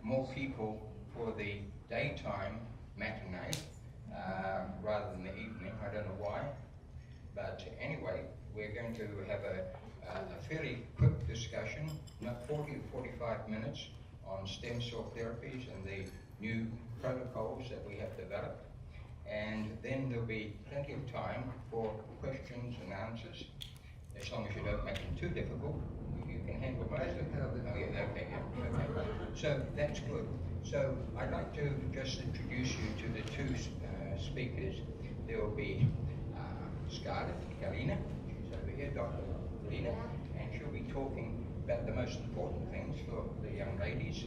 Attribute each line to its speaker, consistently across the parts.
Speaker 1: more people for the daytime matinee rather than the evening. I don't know why, but anyway, we're going to have a fairly quick discussion, not 40 to 45 minutes, on stem cell therapies and the new protocols that we have developed. And then there'll be plenty of time for questions and answers, as long as you don't make them too difficult. You can handle most of them. Oh, yeah, okay. So that's good. So I'd like to just introduce you to the two speakers. There will be Scarlett, Galina, she's over here, Dr. Galina, and she'll be talking about the most important things for the young ladies,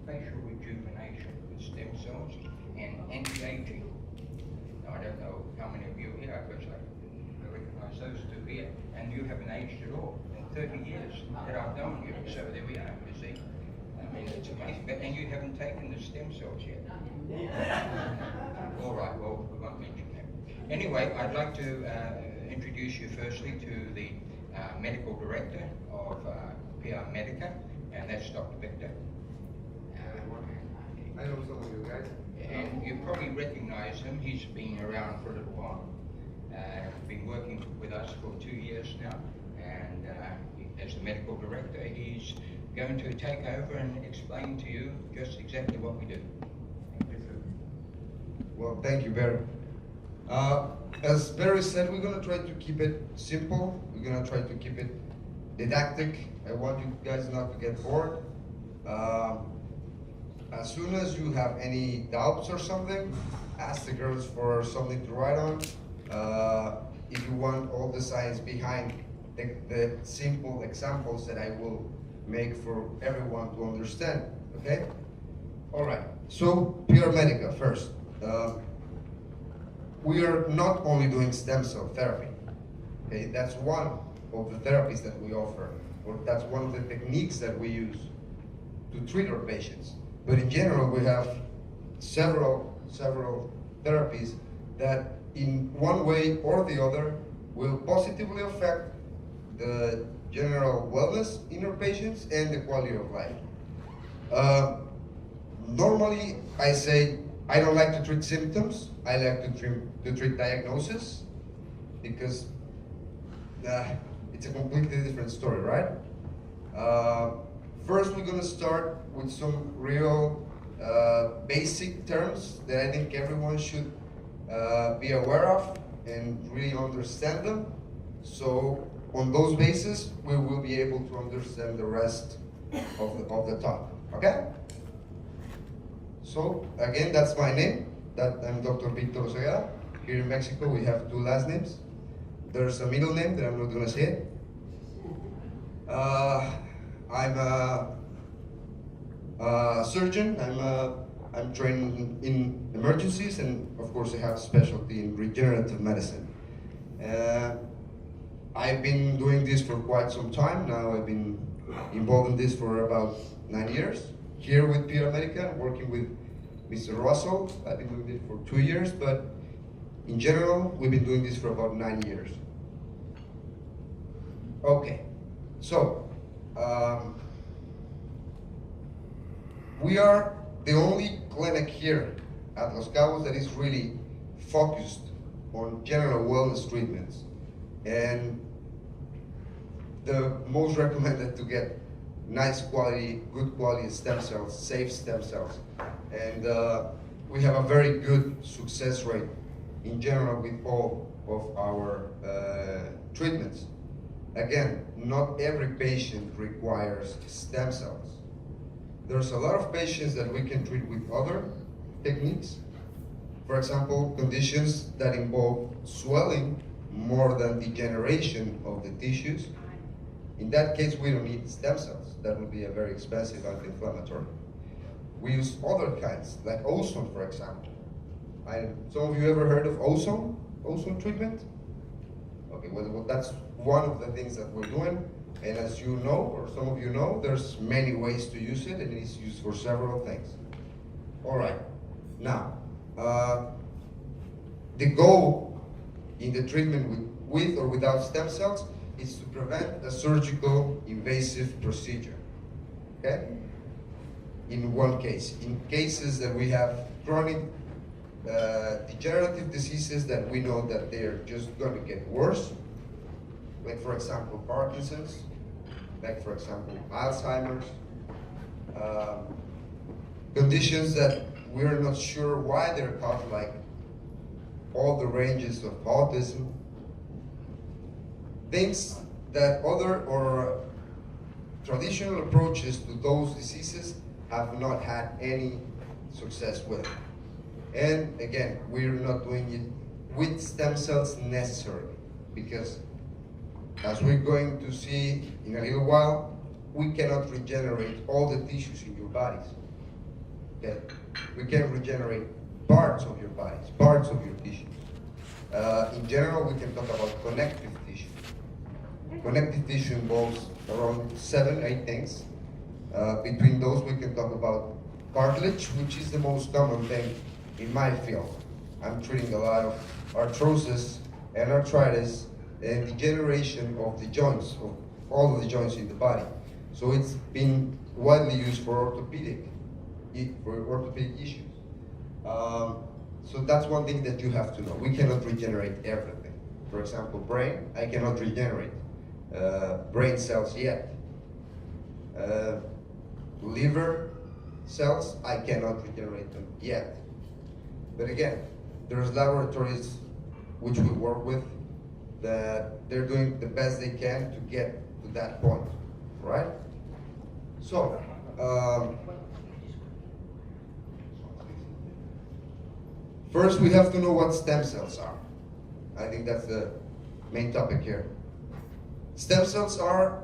Speaker 1: facial rejuvenation with stem cells and anti-aging. Now I don't know how many of you here, because I recognize those two here, and you haven't aged at all in 30 years that I've known you, so there we are, you see. I mean, it's amazing, and you haven't taken the stem cells yet. All right, well, we won't mention that. Anyway, I'd like to introduce you firstly to the medical director of PRMEDICA, and that's Dr. Victor.
Speaker 2: I know some of you guys.
Speaker 1: And you probably recognize him. He's been around for a little while. Been working with us for 2 years now, and as the medical director, he's going to take over and explain to you just exactly what we do.
Speaker 2: Well, thank you, Barry. As Barry said, we're going to try to keep it simple. We're going to try to keep it didactic. I want you guys not to get bored. As soon as you have any doubts or something, ask the girls for something to write on. If you want all the science behind the simple examples that I will make for everyone to understand, okay? All right, so PRMEDICA first. We are not only doing stem cell therapy, okay? That's one of the therapies that we offer, or that's one of the techniques that we use to treat our patients. But in general, we have several therapies that in one way or the other will positively affect the general wellness in our patients and the quality of life. Normally, I say I don't like to treat symptoms. I like to treat diagnosis, because it's a completely different story, right? First, we're going to start with some real basic terms that I think everyone should be aware of and really understand them. So on those bases, we will be able to understand the rest of the talk, okay? So again, that's my name. I'm Dr. Victor Oseguera. Here in Mexico, we have 2 last names. There's a middle name that I'm not going to say it. I'm a surgeon. I'm trained in emergencies, and of course I have specialty in regenerative medicine. I've been doing this for quite some time now. I've been involved in this for about 9 years. Here with PRMEDICA, working with Mr. Russell, I've been doing it for 2 years, but in general, we've been doing this for about 9 years. Okay, so we are the only clinic here at Los Cabos that is really focused on general wellness treatments, and the most recommended to get nice quality, good quality stem cells, safe stem cells. And we have a very good success rate in general with all of our treatments. Again, not every patient requires stem cells. There's a lot of patients that we can treat with other techniques. For example, conditions that involve swelling more than degeneration of the tissues. In that case, we don't need stem cells. That would be a very expensive anti-inflammatory. We use other kinds, like ozone, for example. Some of you ever heard of ozone treatment? Okay, well, that's one of the things that we're doing. And as you know, or some of you know, there's many ways to use it, and it is used for several things. All right, now, the goal in the treatment with or without stem cells is to prevent a surgical invasive procedure, okay? in one case. In cases that we have chronic degenerative diseases that we know that they're just going to get worse, like for example Parkinson's, like for example Alzheimer's, conditions that we're not sure why they're caused, like all the ranges of autism, things that other or traditional approaches to those diseases have not had any success with. And again, we're not doing it with stem cells necessarily, because as we're going to see in a little while, we cannot regenerate all the tissues in your bodies. Okay? We can regenerate parts of your bodies, parts of your tissues. In general, we can talk about connective tissue. Connective tissue involves around 7-8 things. Between those, we can talk about cartilage, which is the most common thing in my field. I'm treating a lot of arthrosis and arthritis and degeneration of the joints, of all of the joints in the body. So it's been widely used for orthopedic issues. So that's one thing that you have to know. We cannot regenerate everything. For example, brain, I cannot regenerate brain cells yet. Liver cells, I cannot regenerate them yet. But again, there's laboratories which we work with that they're doing the best they can to get to that point, right? So, first we have to know what stem cells are. I think that's the main topic here. Stem cells are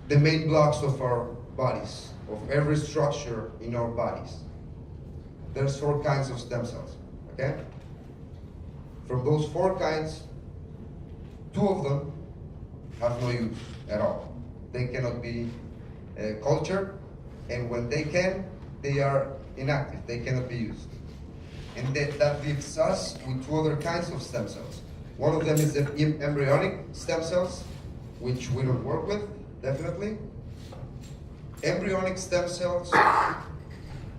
Speaker 2: the main blocks of our bodies, of every structure in our bodies. There's 4 kinds of stem cells, okay? From those 4 kinds, 2 of them have no use at all. They cannot be cultured, and when they can, they are inactive, they cannot be used. And that leaves us with 2 other kinds of stem cells. One of them is the embryonic stem cells, which we don't work with, definitely. Embryonic stem cells,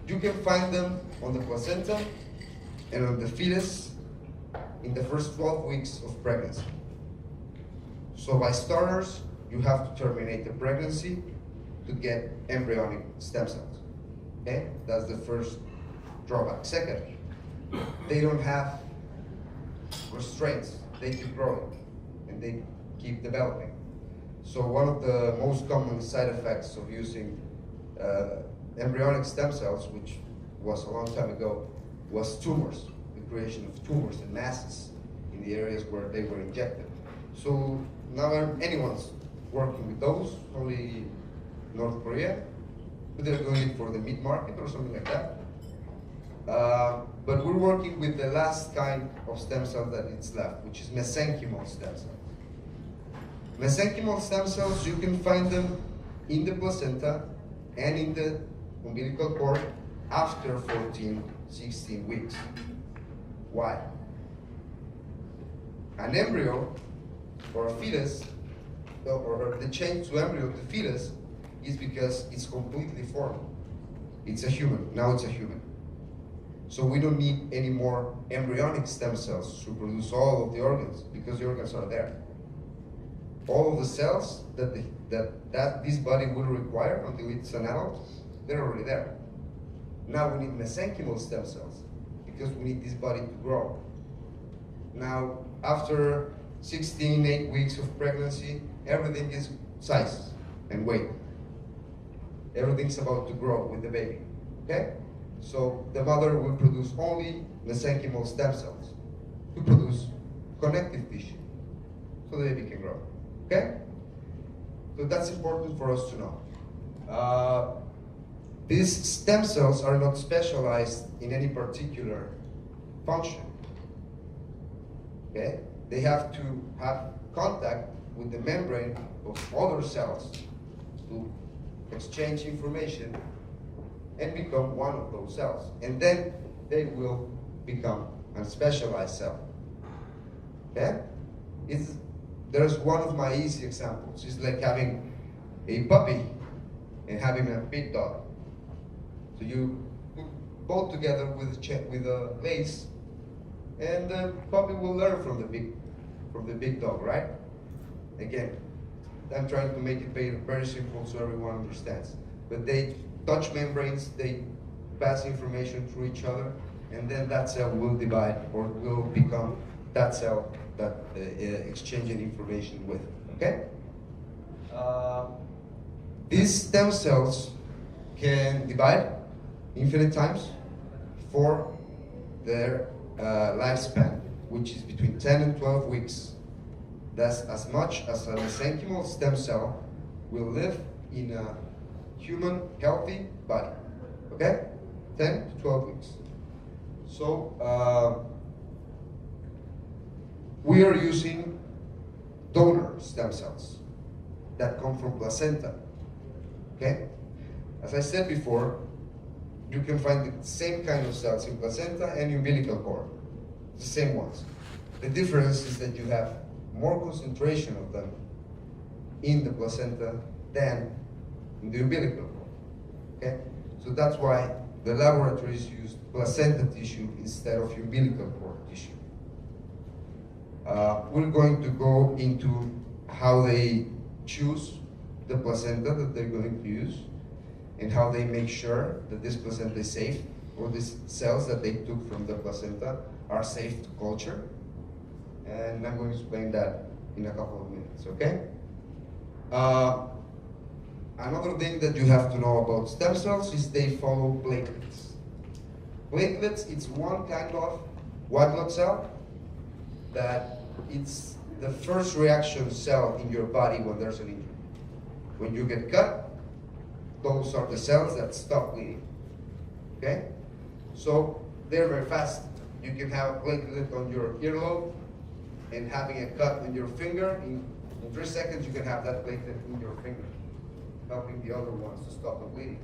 Speaker 2: you can find them on the placenta and on the fetus in the first 12 weeks of pregnancy. So by starters, you have to terminate the pregnancy to get embryonic stem cells. Okay? That's the first drawback. Second, they don't have restraints. They keep growing and they keep developing. So one of the most common side effects of using embryonic stem cells, which was a long time ago, was tumors, the creation of tumors and masses in the areas where they were injected. So now anyone's working with those, only North Korea, but they're doing it for the meat market or something like that. But we're working with the last kind of stem cell that is left, which is mesenchymal stem cells. Mesenchymal stem cells, you can find them in the placenta and in the umbilical cord after 14, 16 weeks. Why? An embryo or a fetus, or the change to embryo to fetus, is because it's completely formed. It's a human, now it's a human. So we don't need any more embryonic stem cells to produce all of the organs, because the organs are there. All of the cells that this body will require until it's an adult, they're already there. Now we need mesenchymal stem cells, because we need this body to grow. Now, after 8 weeks of pregnancy, everything is size and weight. Everything's about to grow with the baby, okay? So the mother will produce only mesenchymal stem cells to produce connective tissue, so the baby can grow, okay? So that's important for us to know. These stem cells are not specialized in any particular function, okay? They have to have contact with the membrane of other cells to exchange information and become one of those cells. And then they will become a specialized cell. Okay? There's one of my easy examples. It's like having a puppy and having a big dog. So you put both together with a lace, and the puppy will learn from the big dog, right? Again, I'm trying to make it very simple so everyone understands. But they touch membranes, they pass information through each other, and then that cell will divide or will become that cell that exchanging information with, okay? These stem cells can divide infinite times for their lifespan, which is between 10 and 12 weeks. That's as much as a mesenchymal stem cell will live in a human healthy body, okay? 10 to 12 weeks. So we are using donor stem cells that come from placenta, okay? As I said before, you can find the same kind of cells in placenta and umbilical cord, the same ones. The difference is that you have more concentration of them in the placenta than in the umbilical cord, okay? So that's why the laboratories used placenta tissue instead of umbilical cord tissue. We're going to go into how they choose the placenta that they're going to use and how they make sure that this placenta is safe, or these cells that they took from the placenta are safe to culture. And I'm going to explain that in a couple of minutes, okay? Another thing that you have to know about stem cells is they follow platelets. Platelets, it's one kind of white blood cell that it's the first reaction cell in your body when there's an injury. When you get cut, those are the cells that stop bleeding, okay? So they're very fast. You can have a platelet on your earlobe, and having a cut in your finger, in 3 seconds you can have that platelet in your finger, helping the other ones to stop the bleeding.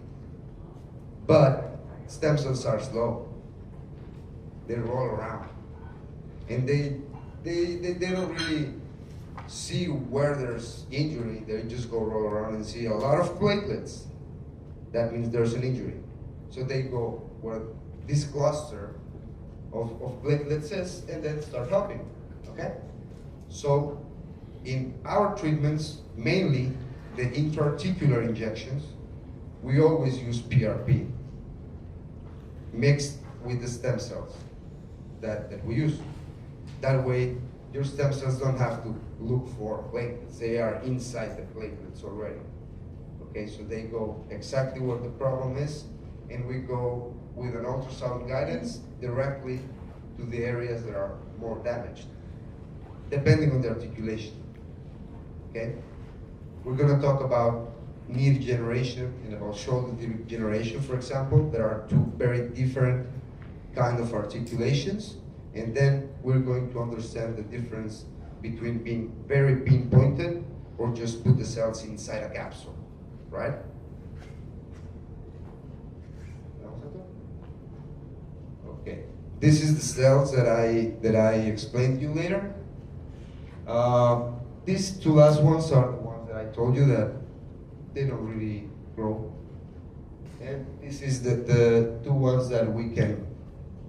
Speaker 2: But stem cells are slow. They roll around. And they don't really see where there's injury. They just go roll around and see a lot of platelets. That means there's an injury. So they go where this cluster of platelets is and then start helping, okay? So in our treatments, mainly the intra-articular injections, we always use PRP mixed with the stem cells that we use. That way, your stem cells don't have to look for platelets. They are inside the platelets already. Okay, so they go exactly where the problem is, and we go with an ultrasound guidance directly to the areas that are more damaged, depending on the articulation. Okay? We're gonna talk about knee degeneration and about shoulder degeneration, for example. There are two very different kind of articulations, and then we're going to understand the difference between being very pinpointed or just put the cells inside a capsule, right? Okay, this is the cells that I explained to you later. These two last ones are the ones that I told you that they don't really grow. And this is the two ones that we can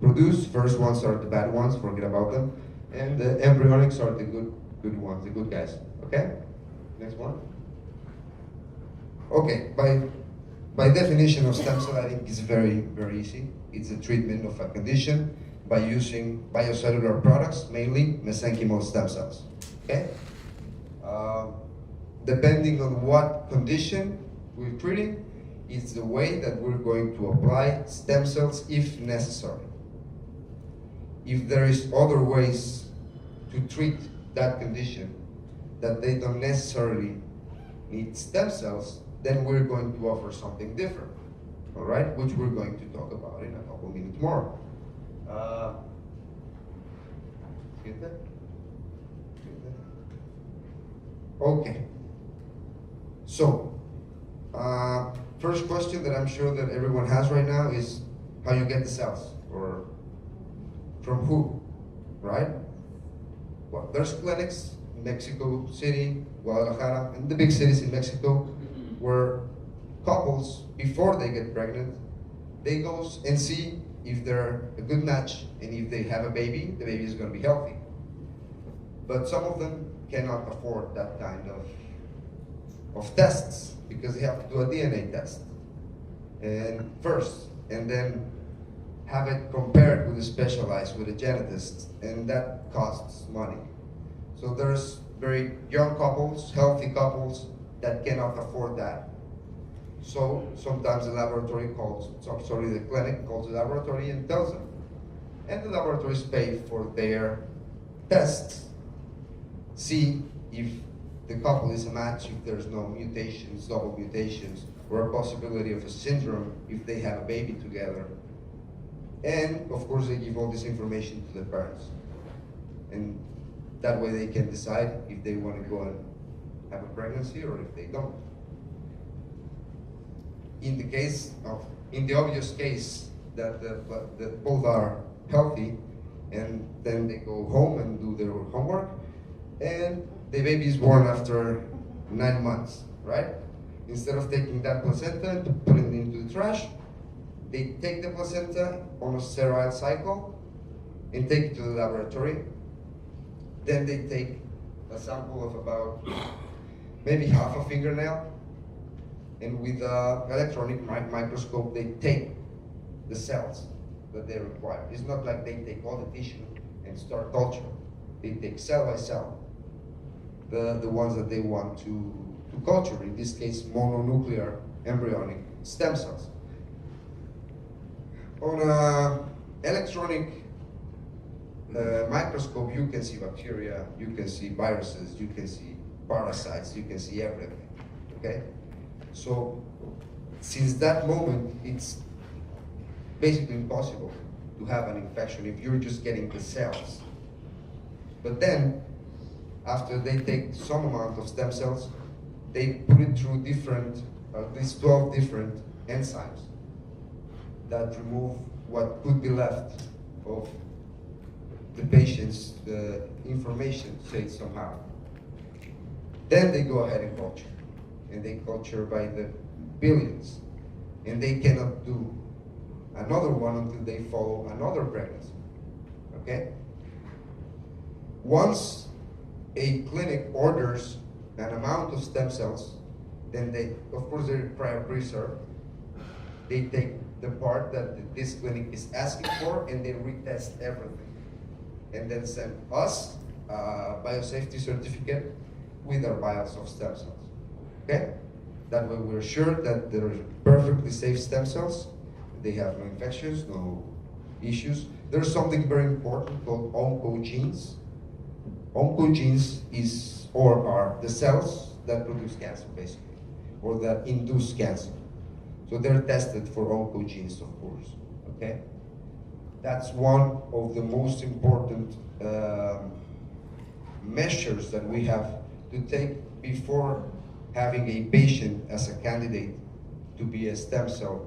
Speaker 2: produce. First ones are the bad ones, forget about them. And the embryonics are the good ones, the good guys. Okay? Next one. Okay, by definition of stem cell, I think it's very, very easy. It's a treatment of a condition by using biocellular products, mainly mesenchymal stem cells. Okay? Depending on what condition we're treating, it's the way that we're going to apply stem cells if necessary. If there is other ways to treat that condition that they don't necessarily need stem cells, then we're going to offer something different, all right? Which we're going to talk about in a couple minutes more. Get that? Okay. So, first question that I'm sure that everyone has right now is how you get the cells, or from who, right? Well, there's clinics in Mexico City, Guadalajara, and the big cities in Mexico where couples, before they get pregnant, they go and see if they're a good match, and if they have a baby, the baby is going to be healthy. But some of them cannot afford that kind of tests, because they have to do a DNA test and first, and then have it compared with a specialized, with a genetist, and that costs money. So there's very young couples, healthy couples, that cannot afford that. So sometimes the laboratory the clinic calls the laboratory and tells them. And the laboratories pay for their tests. See if the couple is a match, if there's no mutations, double mutations, or a possibility of a syndrome if they have a baby together. And of course they give all this information to the parents. And that way they can decide if they want to go and have a pregnancy or if they don't. In the obvious case that both are healthy, and then they go home and do their homework, and the baby is born after 9 months, right? Instead of taking that placenta and putting it into the trash, they take the placenta on a sterile cycle and take it to the laboratory. Then they take a sample of about maybe half a fingernail, and with an electronic microscope, they take the cells that they require. It's not like they take all the tissue and start culture. They take cell by cell the ones that they want to culture, in this case mononuclear embryonic stem cells. On an electronic microscope, you can see bacteria, you can see viruses, you can see parasites, you can see everything, okay? So since that moment, it's basically impossible to have an infection if you're just getting the cells. But then, after they take some amount of stem cells, they put it through at least 12 different enzymes that remove what could be left of the patient's information, say somehow. Then they go ahead and culture. And they culture by the billions. And they cannot do another one until they follow another pregnancy, okay? Once a clinic orders an amount of stem cells, then they, of course, they're cryopreserved. They take the part that this clinic is asking for and they retest everything. And then send us a biosafety certificate with our vials of stem cells, okay? That way we're sure that they're perfectly safe stem cells. They have no infections, no issues. There's something very important called oncogenes. Oncogenes are the cells that produce cancer, basically, or that induce cancer. So they're tested for oncogenes, of course, okay? That's one of the most important measures that we have to take before having a patient as a candidate to be a stem cell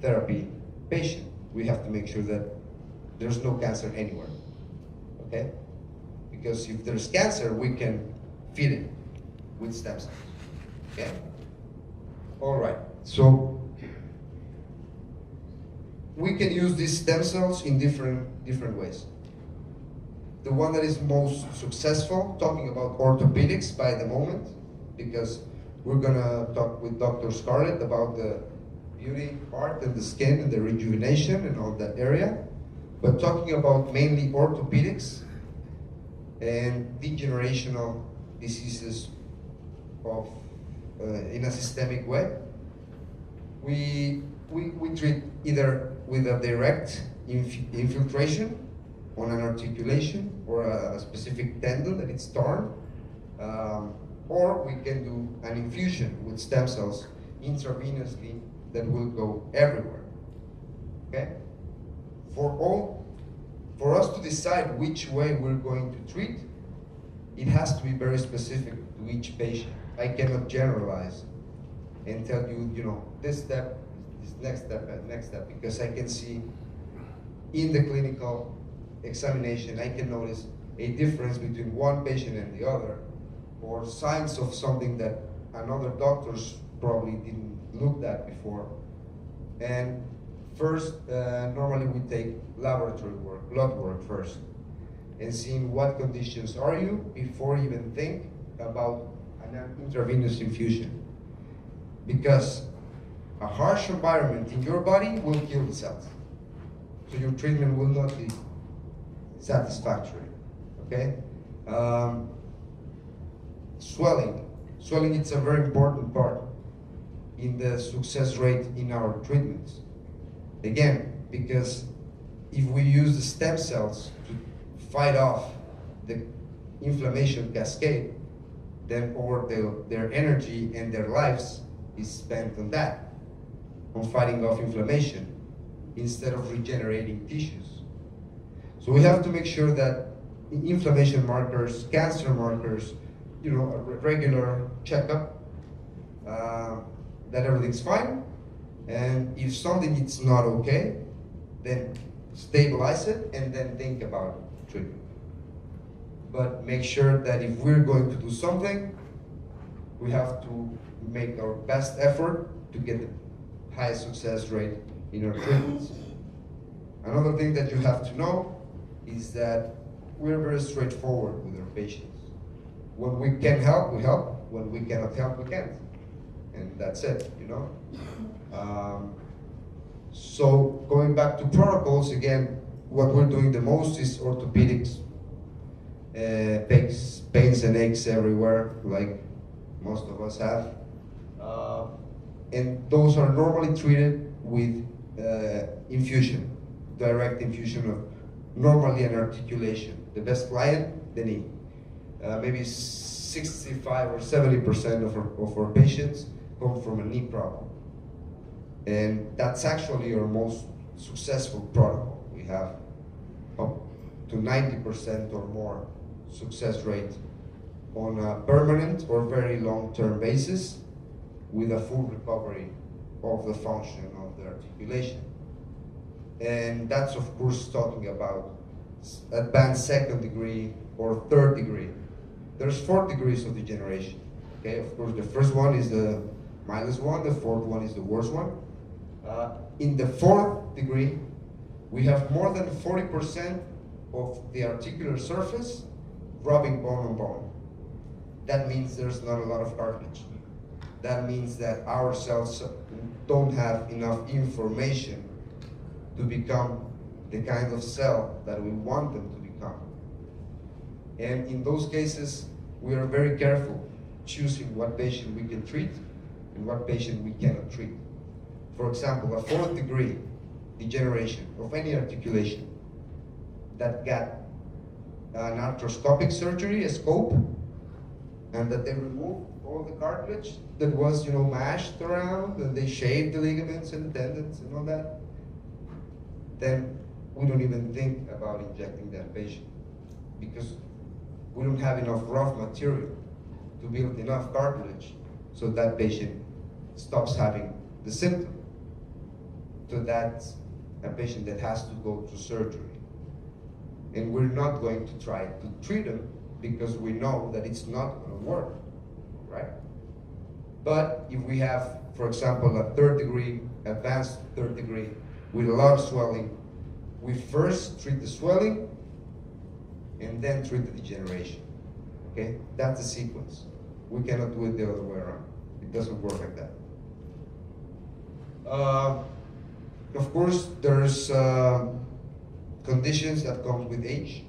Speaker 2: therapy patient. We have to make sure that there's no cancer anywhere, okay? Because if there's cancer, we can feed it with stem cells, okay? All right, so we can use these stem cells in different ways. The one that is most successful, talking about orthopedics by the moment, because we're gonna talk with Dr. Scarlett about the beauty part and the skin and the rejuvenation and all that area. But talking about mainly orthopedics and degenerational diseases of in a systemic way, we treat either with a direct infiltration on an articulation or a specific tendon that it's torn, or we can do an infusion with stem cells intravenously that will go everywhere, okay? For us to decide which way we're going to treat, it has to be very specific to each patient. I cannot generalize and tell you, this step, this next step, because I can see in the clinical examination, I can notice a difference between one patient and the other, or signs of something that another doctors probably didn't look at before. And first, normally we take laboratory work, blood work first, and seeing what conditions are you before you even think about an intravenous infusion. Because a harsh environment in your body will kill the cells. So your treatment will not be satisfactory, okay? Swelling. Swelling is a very important part in the success rate in our treatments. Again, because if we use the stem cells to fight off the inflammation cascade, then their energy and their lives is spent on that, on fighting off inflammation, instead of regenerating tissues. So we have to make sure that inflammation markers, cancer markers, a regular checkup, that everything's fine, and if something is not okay, then stabilize it and then think about treatment. But make sure that if we're going to do something, we have to make our best effort to get the highest success rate in our treatments. Another thing that you have to know is that we're very straightforward with our patients. When we can help, we help. When we cannot help, we can't. And that's it, So going back to protocols, again, what we're doing the most is orthopedics, pains and aches everywhere, like most of us have. And those are normally treated with infusion, direct infusion of normally an articulation. The best client, the knee. Maybe 65 or 70% of our patients come from a knee problem. And that's actually our most successful protocol. We have up to 90% or more success rate on a permanent or very long-term basis with a full recovery of the function of the articulation. And that's of course talking about advanced second degree or third degree. There's 4 degrees of degeneration. Okay, of course the first one is the mildest one, the fourth one is the worst one. In the 4th degree, we have more than 40% of the articular surface rubbing bone on bone. That means there's not a lot of cartilage. That means that our cells don't have enough information to become the kind of cell that we want them to become. And in those cases, we are very careful choosing what patient we can treat and what patient we cannot treat. For example, a 4th degree degeneration of any articulation that got an arthroscopic surgery, a scope, and that they removed all the cartilage that was, mashed around, and they shaved the ligaments and the tendons and all that, then we don't even think about injecting that patient because we don't have enough rough material to build enough cartilage so that patient stops having the symptom. So that's a patient that has to go to surgery. And we're not going to try to treat them because we know that it's not going to work, right? But if we have, for example, a 3rd degree, advanced 3rd degree, with a lot of swelling, we first treat the swelling and then treat the degeneration, okay? That's the sequence. We cannot do it the other way around. It doesn't work like that. Of course, there's conditions that come with age,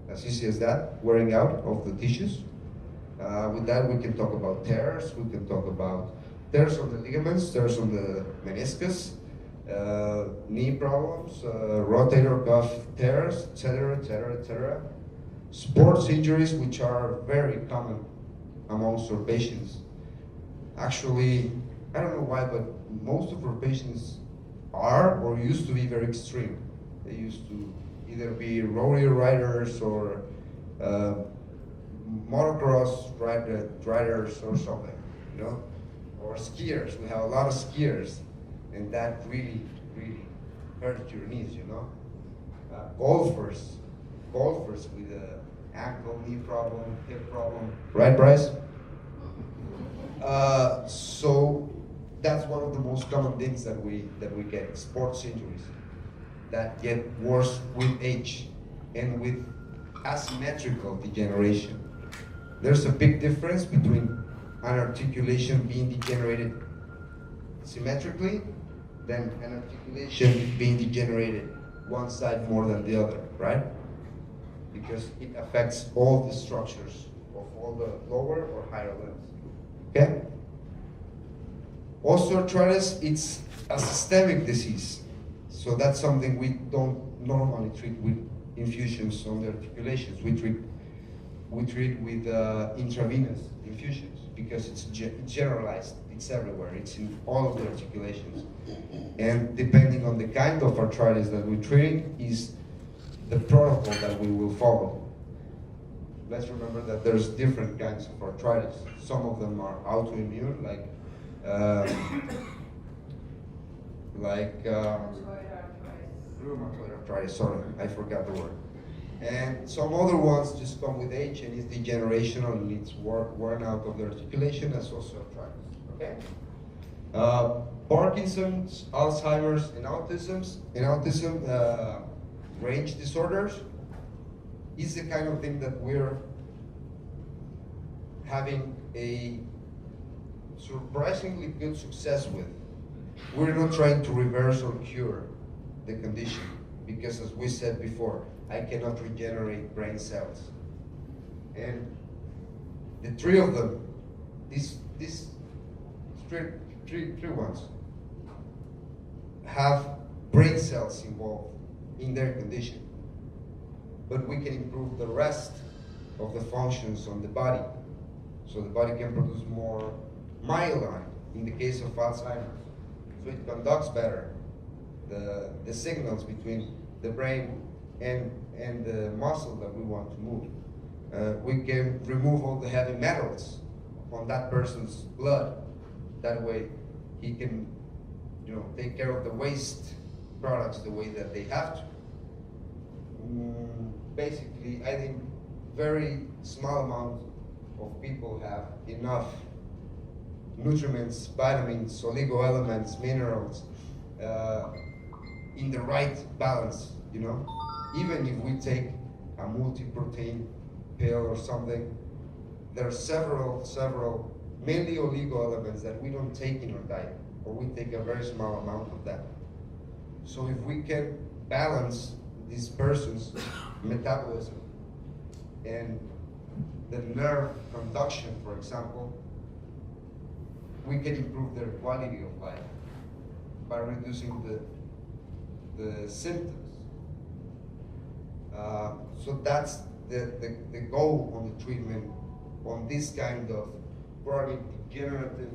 Speaker 2: as easy as that, wearing out of the tissues. With that, we can talk about tears, we can talk about tears on the ligaments, tears on the meniscus, knee problems, rotator cuff tears, etc., etc., etc. Sports injuries, which are very common amongst our patients. Actually, I don't know why, but most of our patients are or used to be very extreme. They used to either be rodeo riders or motocross riders or something, or skiers. We have a lot of skiers, and that really, really hurts your knees, Golfers with an ankle, knee problem, hip problem. Right, Bryce? So that's one of the most common things that we get, sports injuries that get worse with age and with asymmetrical degeneration. There's a big difference between an articulation being degenerated symmetrically than an articulation being degenerated one side more than the other, right? Because it affects all the structures of all the lower or higher limbs. Okay? Osteoarthritis, it's a systemic disease. So that's something we don't normally treat with infusions on the articulations. We treat with intravenous infusions because it's generalized, it's everywhere, it's in all of the articulations. And depending on the kind of arthritis that we're treating is the protocol that we will follow. Let's remember that there's different kinds of arthritis. Some of them are autoimmune, like rheumatoid arthritis, sorry, I forgot the word. And some other ones just come with age and it's degenerational and it's worn out of the articulation as osteoarthritis, okay? Parkinson's, Alzheimer's, and autism, range disorders is the kind of thing that we're having a surprisingly good success with. We're not trying to reverse or cure the condition because, as we said before, I cannot regenerate brain cells. And the three of them, these three ones, have brain cells involved in their condition. But we can improve the rest of the functions on the body. So the body can produce more myelin in the case of Alzheimer's. So it conducts better the signals between the brain and the muscle that we want to move. We can remove all the heavy metals on that person's blood. That way he can, take care of the waste products the way that they have to. Basically, I think very small amount of people have enough nutriments, vitamins, oligoelements, minerals in the right balance, Even if we take a multi-protein pill or something, there are several, mainly oligoelements that we don't take in our diet, or we take a very small amount of that. So if we can balance this person's metabolism and the nerve conduction, for example, we can improve their quality of life by reducing the symptoms. So that's the goal on the treatment on this kind of chronic degenerative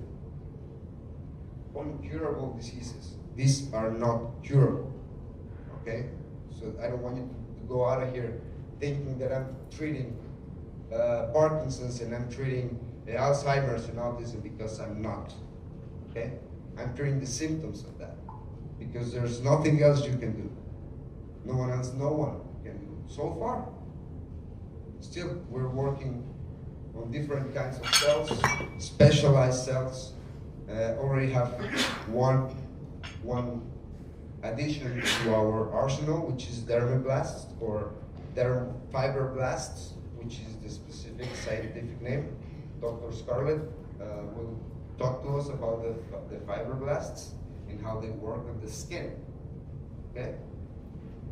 Speaker 2: uncurable diseases. These are not curable, okay? So I don't want you to go out of here thinking that I'm treating Parkinson's and I'm treating Alzheimer's and autism, because I'm not, okay? I'm treating the symptoms of that because there's nothing else you can do. No one can do so far. Still, we're working on different kinds of cells, specialized cells. Already have one addition to our arsenal, which is dermoblasts or derm fibroblasts, which is the specific scientific name. Dr. Scarlett will talk to us about the fibroblasts and how they work on the skin. Okay?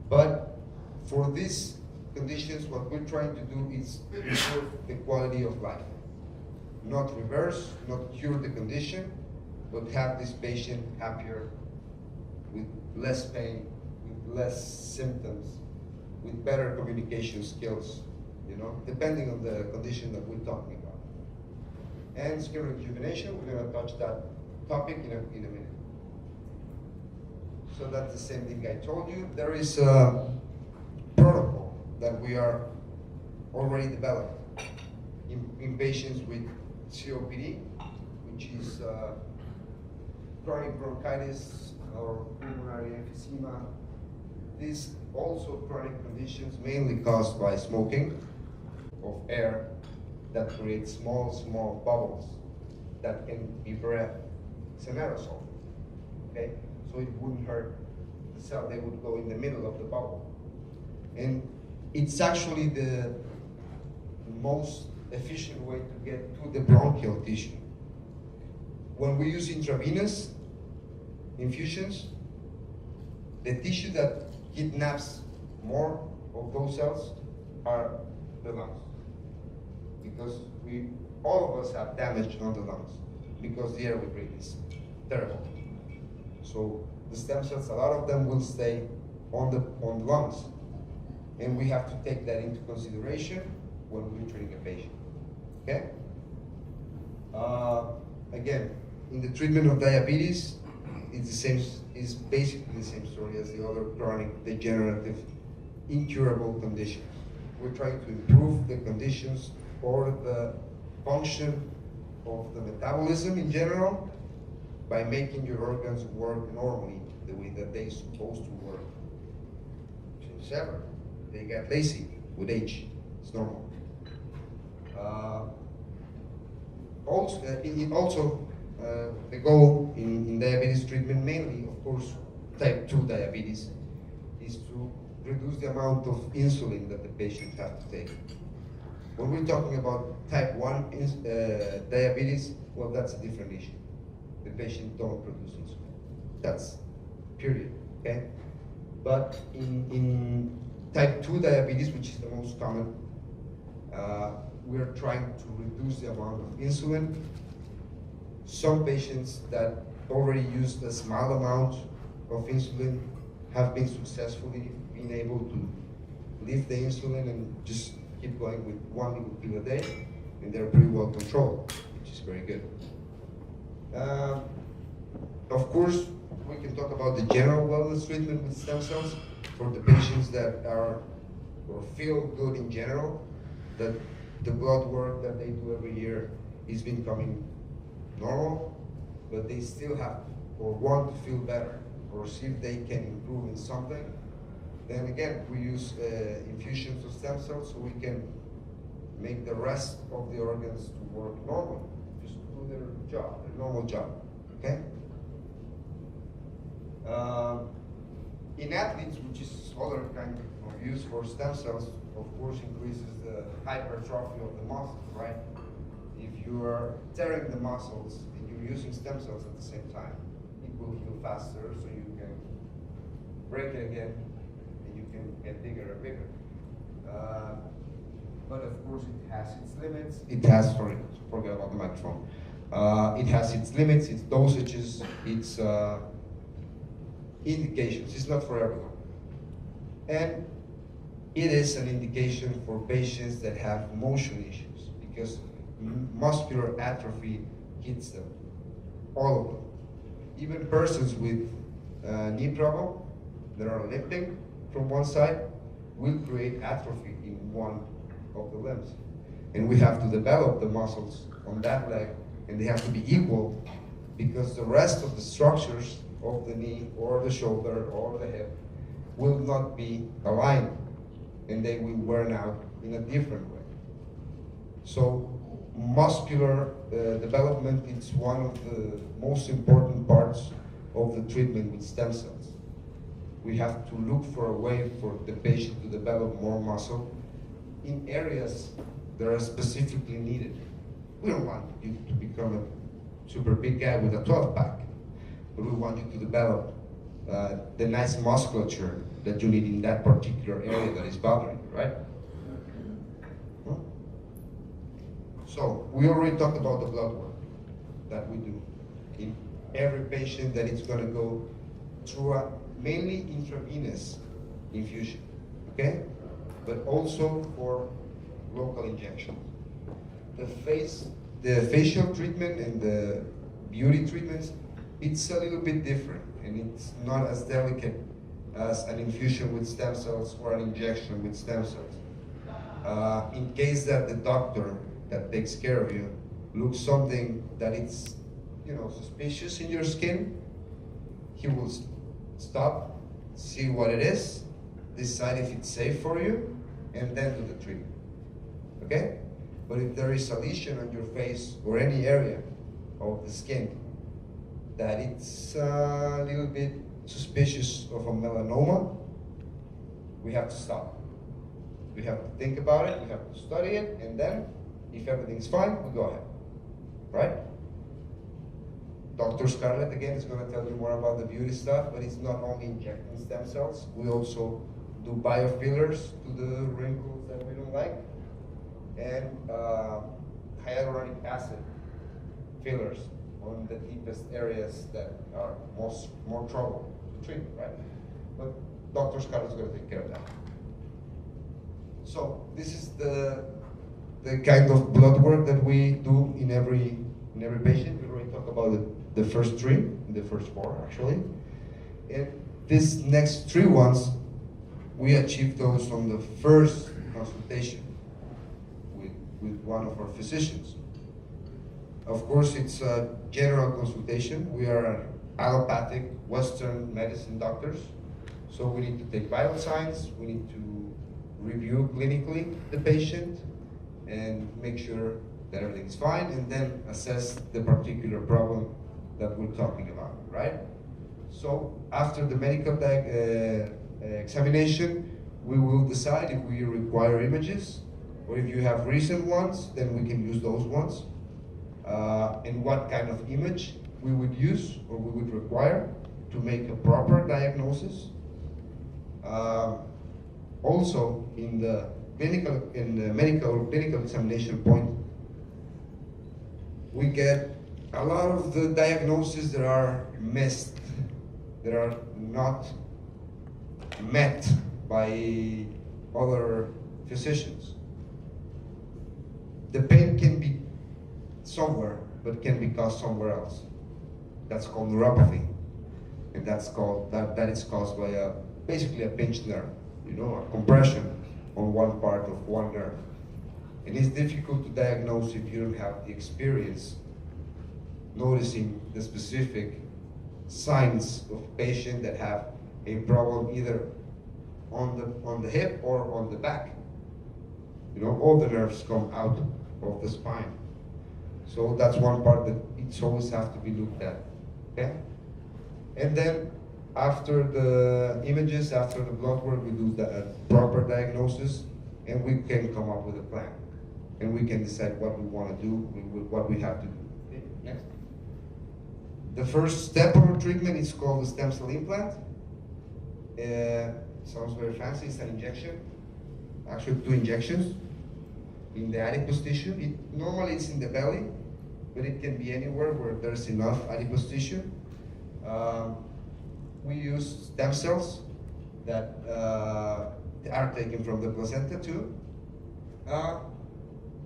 Speaker 2: But for these conditions, what we're trying to do is improve the quality of life. Not reverse, not cure the condition, but have this patient happier, with less pain, with less symptoms, with better communication skills, depending on the condition that we're talking about. And skin rejuvenation, we're going to touch that topic in a minute. So that's the same thing I told you. There is a protocol that we are already developed in patients with COPD, which is chronic bronchitis or pulmonary emphysema. These also chronic conditions mainly caused by smoking of air that creates small bubbles that can be breathed It's an aerosol, okay? So it wouldn't hurt the cell. They would go in the middle of the bubble. And it's actually the most efficient way to get to the bronchial tissue. When we use intravenous infusions, the tissue that kidnaps more of those cells are the lungs. Because all of us have damage on the lungs because the air we breathe is terrible. So the stem cells, a lot of them will stay on the lungs. And we have to take that into consideration when we're treating a patient, okay? Again, in the treatment of diabetes, it's basically the same story as the other chronic degenerative incurable conditions. We're trying to improve the conditions or the function of the metabolism in general by making your organs work normally the way that they're supposed to work. Since ever, they get lazy with age. It's normal. The goal in diabetes treatment, mainly, of course, type 2 diabetes, is to reduce the amount of insulin that the patient has to take. When we're talking about type 1 diabetes, well, that's a different issue. The patient don't produce insulin. That's period, okay? But in type 2 diabetes, which is the most common, we're trying to reduce the amount of insulin. Some patients that already used a small amount of insulin have been successfully been able to leave the insulin and just keep going with 1 little pill a day, and they're pretty well controlled, which is very good. Of course, we can talk about the general wellness treatment with stem cells for the patients that are or feel good in general, that the blood work that they do every year is becoming normal, but they still have or want to feel better or see if they can improve in something. Then again, we use infusions of stem cells so we can make the rest of the organs to work normally, just do their job, their normal job, okay? In athletes, which is other kind of use for stem cells, of course increases the hypertrophy of the muscles, right? If you are tearing the muscles and you're using stem cells at the same time, it will heal faster, so you can break it again and you can get bigger and bigger. But of course it has its limits. It has, sorry, forget about the microphone. It has its limits, its dosages, its indications. It's not for everyone. And it is an indication for patients that have motion issues because muscular atrophy hits them, all of them. Even persons with knee problem that are limping from one side will create atrophy in one of the limbs. And we have to develop the muscles on that leg, and they have to be equal because the rest of the structures of the knee or the shoulder or the hip will not be aligned, and they will wear out in a different way. So muscular development is one of the most important parts of the treatment with stem cells. We have to look for a way for the patient to develop more muscle in areas that are specifically needed. We don't want you to become a super big guy with a 12-pack, but we want you to develop the nice musculature that you need in that particular area that is bothering you, right? So we already talked about the blood work that we do in every patient that is going to go through a mainly intravenous infusion, okay? But also for local injection. The facial treatment and the beauty treatments, it's a little bit different, and it's not as delicate as an infusion with stem cells or an injection with stem cells. In case that the doctor that takes care of you looks something that it's, suspicious in your skin, he will stop, see what it is, decide if it's safe for you, and then do the treatment, okay? But if there is a lesion on your face or any area of the skin that it's a little bit suspicious of a melanoma, we have to stop. We have to think about it, we have to study it, and then if everything's fine, we go ahead, right? Dr. Scarlett, again, is going to tell you more about the beauty stuff, but it's not only injecting stem cells. We also do biofillers to the wrinkles that we don't like, and hyaluronic acid fillers on the deepest areas that are more trouble to treat, right? But Dr. Scarlett is going to take care of that. So this is the kind of blood work that we do in every patient. We already talked about the first three, the first four actually. And these next three ones, we achieved those on the first consultation with one of our physicians. Of course, it's a general consultation. We are allopathic Western medicine doctors, so we need to take vital signs, we need to review clinically the patient and make sure that everything's fine, and then assess the particular problem that we're talking about, right? So after the medical examination, we will decide if we require images, or if you have recent ones, then we can use those ones. And what kind of image we would use or we would require to make a proper diagnosis. Also, in the clinical examination point, we get a lot of the diagnoses that are missed, that are not met by other physicians. The pain can be somewhere, but can be caused somewhere else. That's called neuropathy, and that is caused by basically a pinched nerve, a compression on one part of one nerve. And it's difficult to diagnose if you don't have the experience noticing the specific signs of patients that have a problem either on the hip or on the back. All the nerves come out of the spine. So that's one part that it's always have to be looked at, okay? And then after the images, after the blood work, we do the proper diagnosis, and we can come up with a plan. And we can decide what we want to do, what we have to do. Okay, next. The first step of our treatment is called the stem cell implant. Sounds very fancy, it's an injection. Actually, 2 injections in the adipose tissue. Normally it's in the belly, but it can be anywhere where there's enough adipose tissue. We use stem cells that are taken from the placenta too.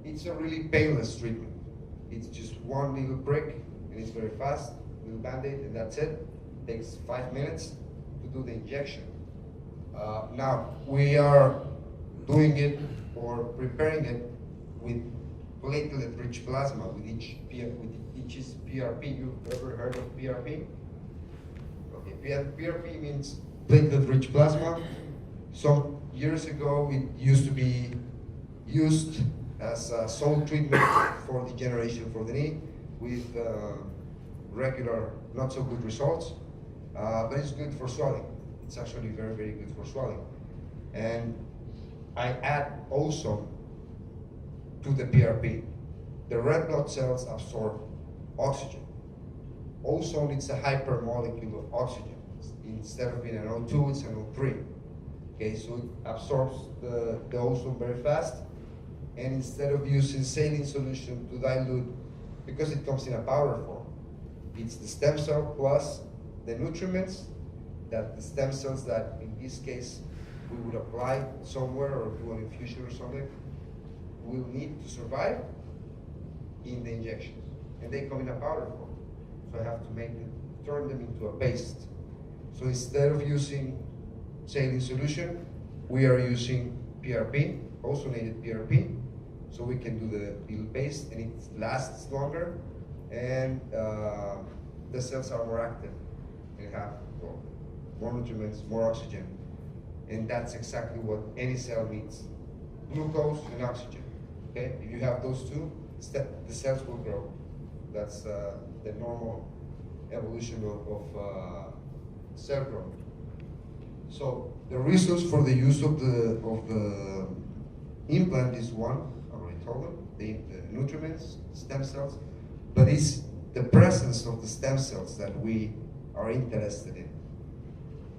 Speaker 2: It's a really painless treatment. It's just one little prick, and it's very fast, little band-aid, and that's it. It takes 5 minutes to do the injection. Now, we are doing it or preparing it with platelet-rich plasma, with each PRP. You've ever heard of PRP? Okay, PRP means platelet-rich plasma. Some years ago, it used to be used as a sole treatment for degeneration for the knee with regular, not so good results, but it's good for swelling. It's actually very, very good for swelling. And I add ozone to the PRP. The red blood cells absorb oxygen. Ozone is a hypermolecule of oxygen. Instead of being an O2, it's an O3. Okay, so it absorbs the ozone very fast. And instead of using saline solution to dilute, because it comes in a powder form, it's the stem cell plus the nutriments that the stem cells that, in this case, we would apply somewhere or do an infusion or something, will need to survive in the injections. And they come in a powder form. So I have to turn them into a paste. So instead of using saline solution, we are using PRP, ozonated PRP, so we can do the little paste, and it lasts longer, and the cells are more active and have more nutriments, more oxygen. And that's exactly what any cell needs. Glucose and oxygen, okay? If you have those two, the cells will grow. That's the normal evolution of cell growth. So the reasons for the use of the implant is one, I already told them, the nutriments, stem cells, but it's the presence of the stem cells that we are interested in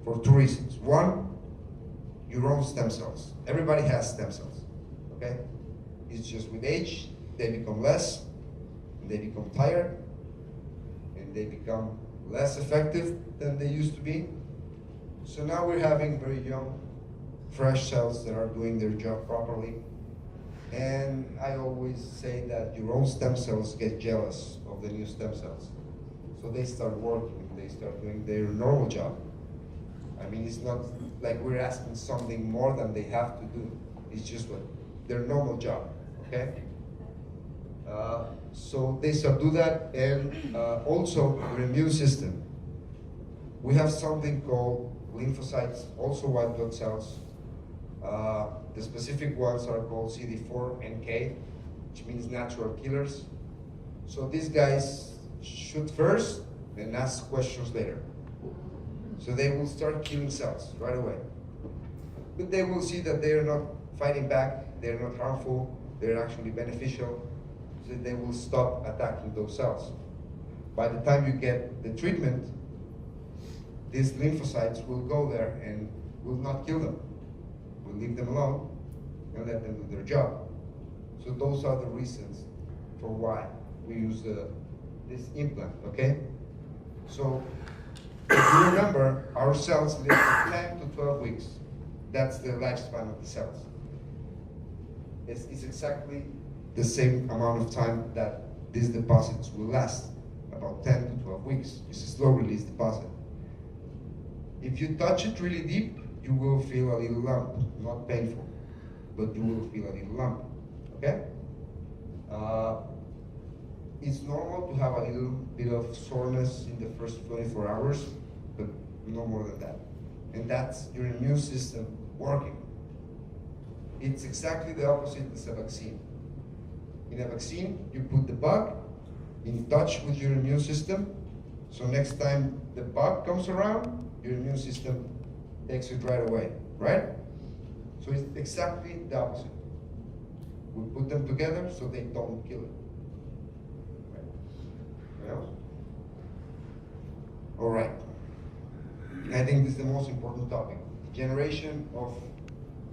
Speaker 2: for two reasons. One, your own stem cells. Everybody has stem cells, okay? It's just with age, they become less, and they become tired, and they become less effective than they used to be. So now we're having very young, fresh cells that are doing their job properly. And I always say that your own stem cells get jealous of the new stem cells. So they start working, they start doing their normal job. I mean, it's not like we're asking something more than they have to do. It's just what their normal job, okay? So they start do that, and also your immune system. We have something called lymphocytes, also white blood cells. The specific ones are called CD4-NK, which means natural killers. So these guys shoot first and ask questions later. So they will start killing cells right away. But they will see that they are not fighting back, they're not harmful, they're actually beneficial, so they will stop attacking those cells. By the time you get the treatment, these lymphocytes will go there and will not kill them. We'll leave them alone and let them do their job. So those are the reasons for why we use this implant, okay? So if you remember, our cells live for 10 to 12 weeks. That's the lifespan of the cells. It's exactly the same amount of time that these deposits will last, about 10 to 12 weeks. It's a slow release deposit. If you touch it really deep, you will feel a little lump, not painful, but you will feel a little lump, okay? It's normal to have a little bit of soreness in the first 24 hours, but no more than that. And that's your immune system working. It's exactly the opposite as a vaccine. In a vaccine, you put the bug in touch with your immune system, so next time the bug comes around, your immune system takes it right away, right? So it's exactly the opposite. We put them together so they don't kill it. Right? Else? All right. I think this is the most important topic. Degeneration of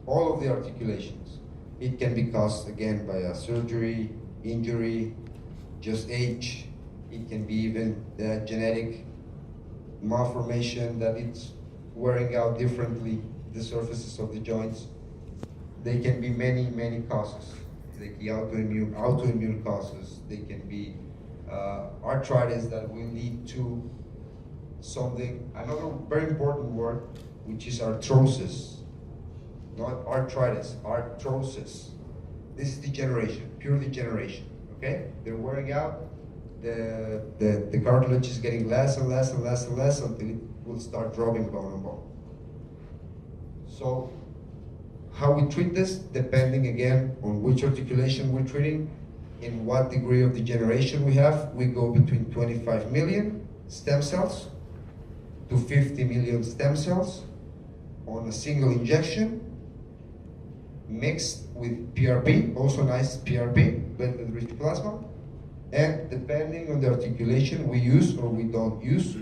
Speaker 2: all of the articulations. It can be caused, again, by a surgery, injury, just age. It can be even genetic malformation that it's wearing out differently the surfaces of the joints. They can be many, many causes. They can be autoimmune causes. They can be arthritis that will lead to something, another very important word, which is arthrosis. Not arthritis, arthrosis. This is degeneration, pure degeneration, okay? They're wearing out, the cartilage is getting less and less and less and less until it will start dropping bone on bone. So, how we treat this, depending again on which articulation we're treating, in what degree of degeneration we have, we go between 25 million stem cells to 50 million stem cells on a single injection, mixed with PRP, also nice PRP, blended rich plasma, and depending on the articulation we use or we don't use,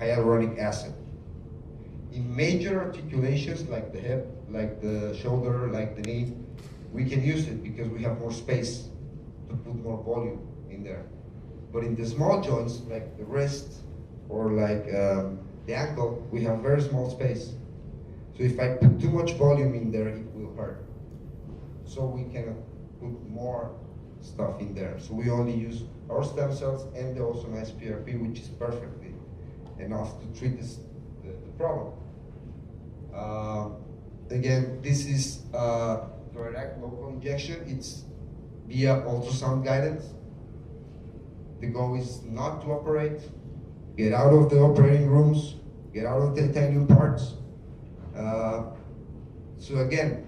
Speaker 2: hyaluronic acid. In major articulations like the hip, like the shoulder, like the knee, we can use it because we have more space to put more volume in there. But in the small joints, like the wrist or like the ankle, we have very small space. So if I put too much volume in there, it will hurt. So we can put more stuff in there. So we only use our stem cells and the also nice PRP, which is perfectly enough to treat the problem. Again, this is direct local injection. It's via ultrasound guidance. The goal is not to operate, get out of the operating rooms, get out of the titanium parts. So again,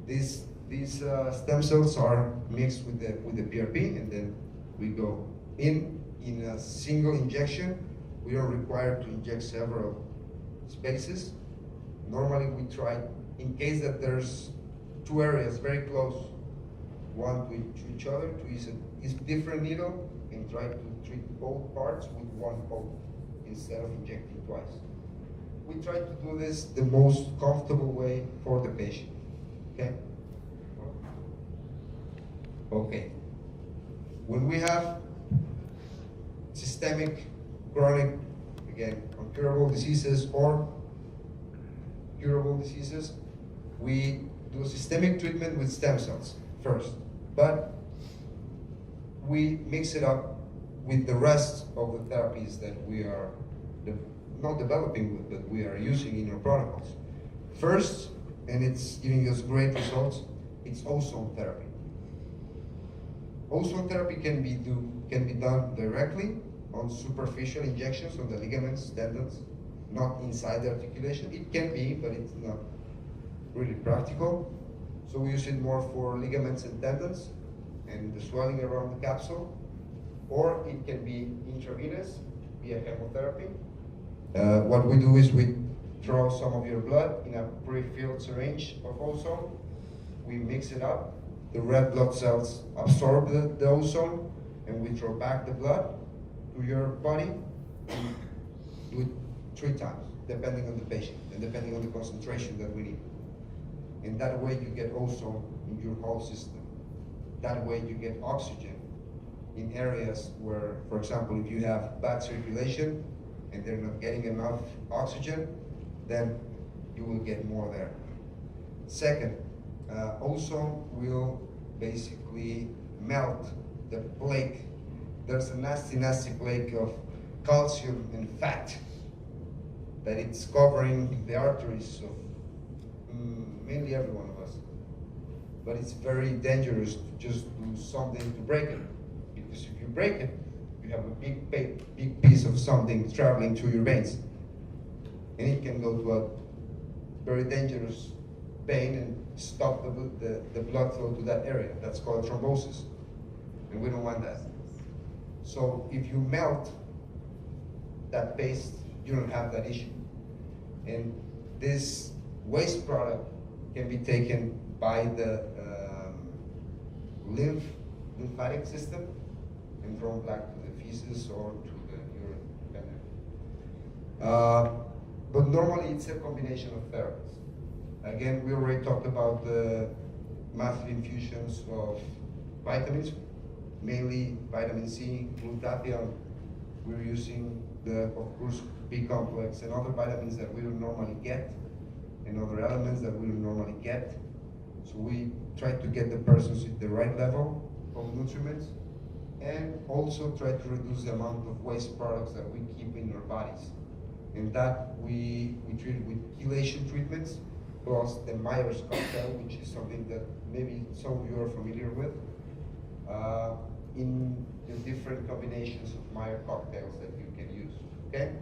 Speaker 2: these stem cells are mixed with the PRP, and then we go in a single injection. we are required to inject several spaces. Normally we try, in case that there's two areas very close, one to each other, to use a different needle and try to treat both parts with one pole instead of injecting twice. We try to do this the most comfortable way for the patient, okay? Okay. When we have systemic, chronic, again, incurable diseases or curable diseases, we do systemic treatment with stem cells first, but we mix it up with the rest of the therapies that we are not developing with, but we are using in our protocols. First, and it's giving us great results, it's ozone therapy. Ozone therapy can be done directly on superficial injections on the ligaments, tendons, not inside the articulation. It can be, but it's not really practical. So we use it more for ligaments and tendons and the swelling around the capsule. Or it can be intravenous via chemotherapy. What we do is we draw some of your blood in a pre-filled syringe of ozone. We mix it up. The red blood cells absorb the ozone, and we draw back the blood to your body. And do it 3 times, depending on the patient and depending on the concentration that we need. And that way you get ozone in your whole system. That way you get oxygen in areas where, for example, if you have bad circulation and they're not getting enough oxygen, then you will get more there. Second, ozone will basically melt the plaque. There's a nasty plaque of calcium and fat that it's covering the arteries of mainly every one of us. But it's very dangerous to just do something to break it. Because if you break it, you have a big piece of something traveling through your veins. And it can go to a very dangerous vein and stop the blood flow to that area. That's called thrombosis. And we don't want that. So if you melt that paste, you don't have that issue. And this waste product can be taken by the lymphatic system and thrown back to the feces or to the urine. But normally it's a combination of therapies. Again, we already talked about the monthly infusions of vitamins, mainly vitamin C, glutathione. We're using of course, B complex and other vitamins that we don't normally get, and other elements that we don't normally get. So we try to get the persons at the right level of nutriments, and also try to reduce the amount of waste products that we keep in our bodies. And that we treat with chelation treatments, plus the Myers cocktail, which is something that maybe some of you are familiar with, in the different combinations of Myers cocktails that you can use, okay?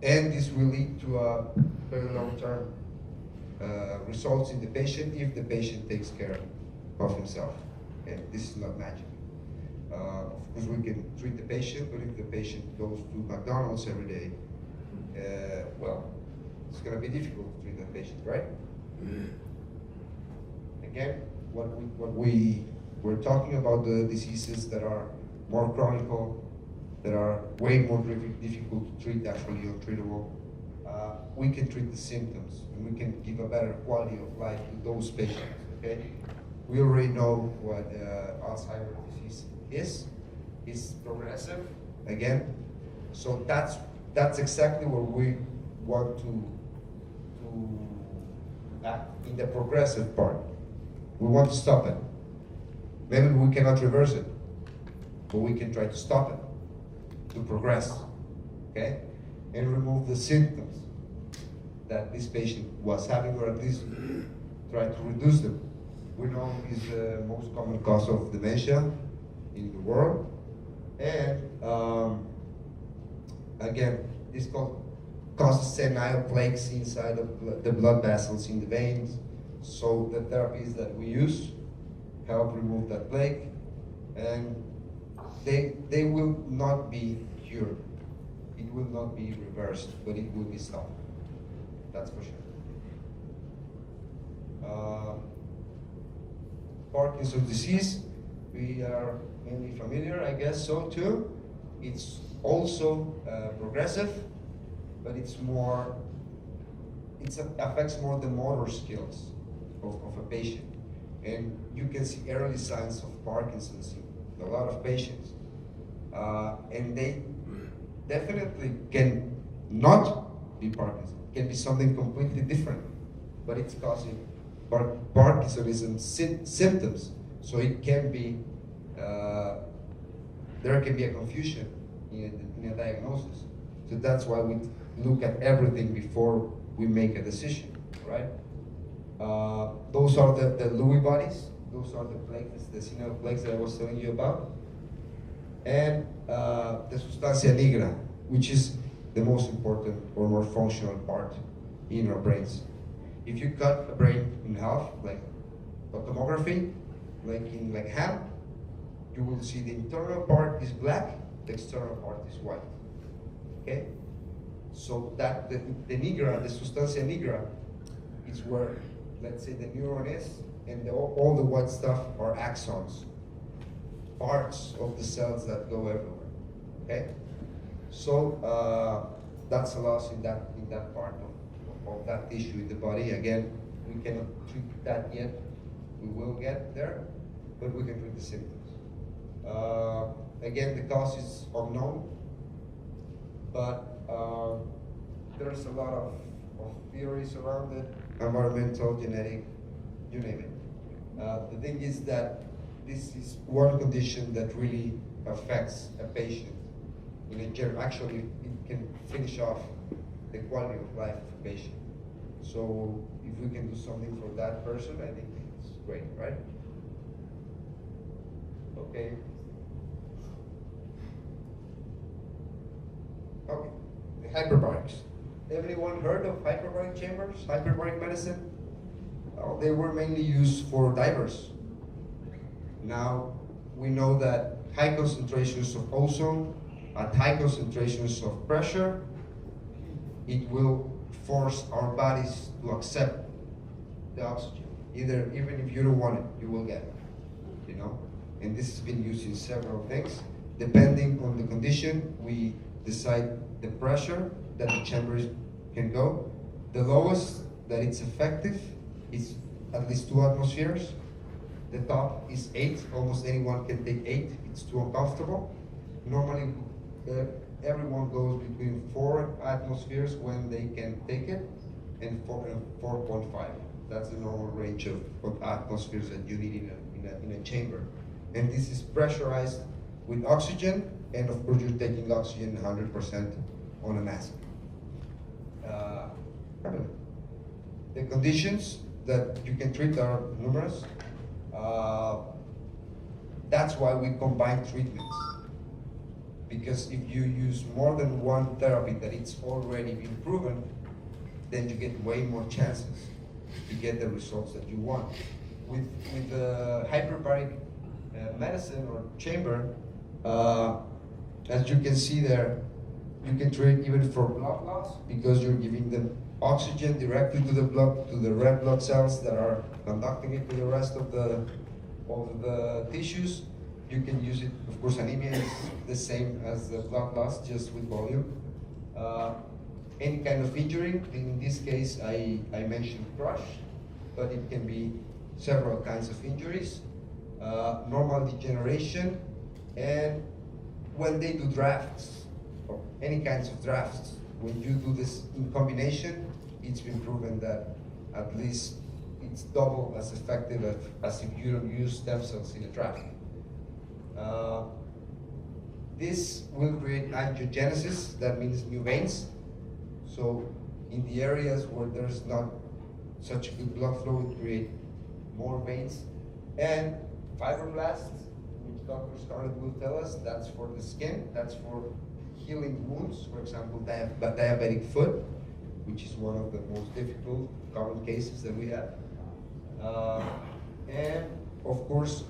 Speaker 2: And this will lead to a very long-term results in the patient if the patient takes care of himself. Okay? This is not magic. Of course, we can treat the patient, but if the patient goes to McDonald's every day, well, it's going to be difficult to treat that patient, right? Again, we're talking about the diseases that are more chronic, that are way more difficult to treat, actually untreatable. We can treat the symptoms, and we can give a better quality of life to those patients, okay? We already know what Alzheimer's disease is. It's progressive, again. So that's exactly what we want to act in the progressive part. We want to stop it. Maybe we cannot reverse it, but we can try to stop it, to progress, okay? And remove the symptoms that this patient was having, or at least try to reduce them. We know it's the most common cause of dementia in the world. And again, this causes senile plaques inside of the blood vessels in the veins. So the therapies that we use help remove that plaque, and they will not be cured. It it will not be reversed, but it will be stopped. That's for sure. Parkinson's disease, we are mainly familiar, I guess so too. It's also progressive, but it affects more the motor skills of a patient. And you can see early signs of Parkinson's in a lot of patients. And they definitely can not be Parkinson's. It can be something completely different, but it's causing Parkinsonism symptoms. So it can be, there can be a confusion in a diagnosis. So that's why we look at everything before we make a decision, right? Those are the Lewy bodies. Those are the plaques, the senile plaques that I was telling you about. And the substantia nigra, which is the most important or more functional part in our brains. If you cut a brain in half, like tomography, like ham, you will see the internal part is black, the external part is white. Okay? So that the nigra, the substantia nigra, is where, let's say, the neuron is, and all the white stuff are axons, parts of the cells that go everywhere. Okay? So that's a loss in that part of that tissue in the body. Again, we cannot treat that yet. We will get there, but we can treat the symptoms. Again, the cause is unknown, but there's a lot of theories around it, environmental, genetic, you name it. The thing is that this is one condition that really affects a patient. Actually, it can finish off the quality of life of a patient. So if we can do something for that person, I think it's great, right? Okay. Okay, the hyperbarics. Everyone heard of hyperbaric chambers, hyperbaric medicine? They were mainly used for divers. Now we know that high concentrations of ozone at high concentrations of pressure, it will force our bodies to accept the oxygen. Even if you don't want it, you will get it, you know? And this has been used in several things. Depending on the condition, we decide the pressure that the chambers can go. The lowest that it's effective is at least 2 atmospheres. The top is 8, almost anyone can take 8, it's too uncomfortable. Normally, everyone goes between 4 atmospheres when they can take it, and 4.5. That's the normal range of atmospheres that you need in a chamber. And this is pressurized with oxygen, and of course you're taking oxygen 100% on a mask. The conditions that you can treat are numerous. That's why we combine treatments. Because if you use more than one therapy that it's already been proven, then you get way more chances to get the results that you want. With the hyperbaric medicine or chamber, as you can see there, you can treat even for blood loss because you're giving them oxygen directly to the blood, to the red blood cells that are conducting it to the rest of the tissues. You can use it, of course, anemia is the same as the blood loss, just with volume. Any kind of injury, in this case I mentioned crush, but it can be several kinds of injuries. Normal degeneration, and when they do drafts, or any kinds of drafts, when you do this in combination, it's been proven that at least it's double as effective as if you don't use stem cells in a draft. This will create angiogenesis, that means new veins. So in the areas where there's not such good blood flow, it create more veins. And fibroblasts, which Dr. Scarlett will tell us, that's for the skin, that's for healing wounds, for example, diabetic foot, which is one of the most difficult common cases that we have. And of course,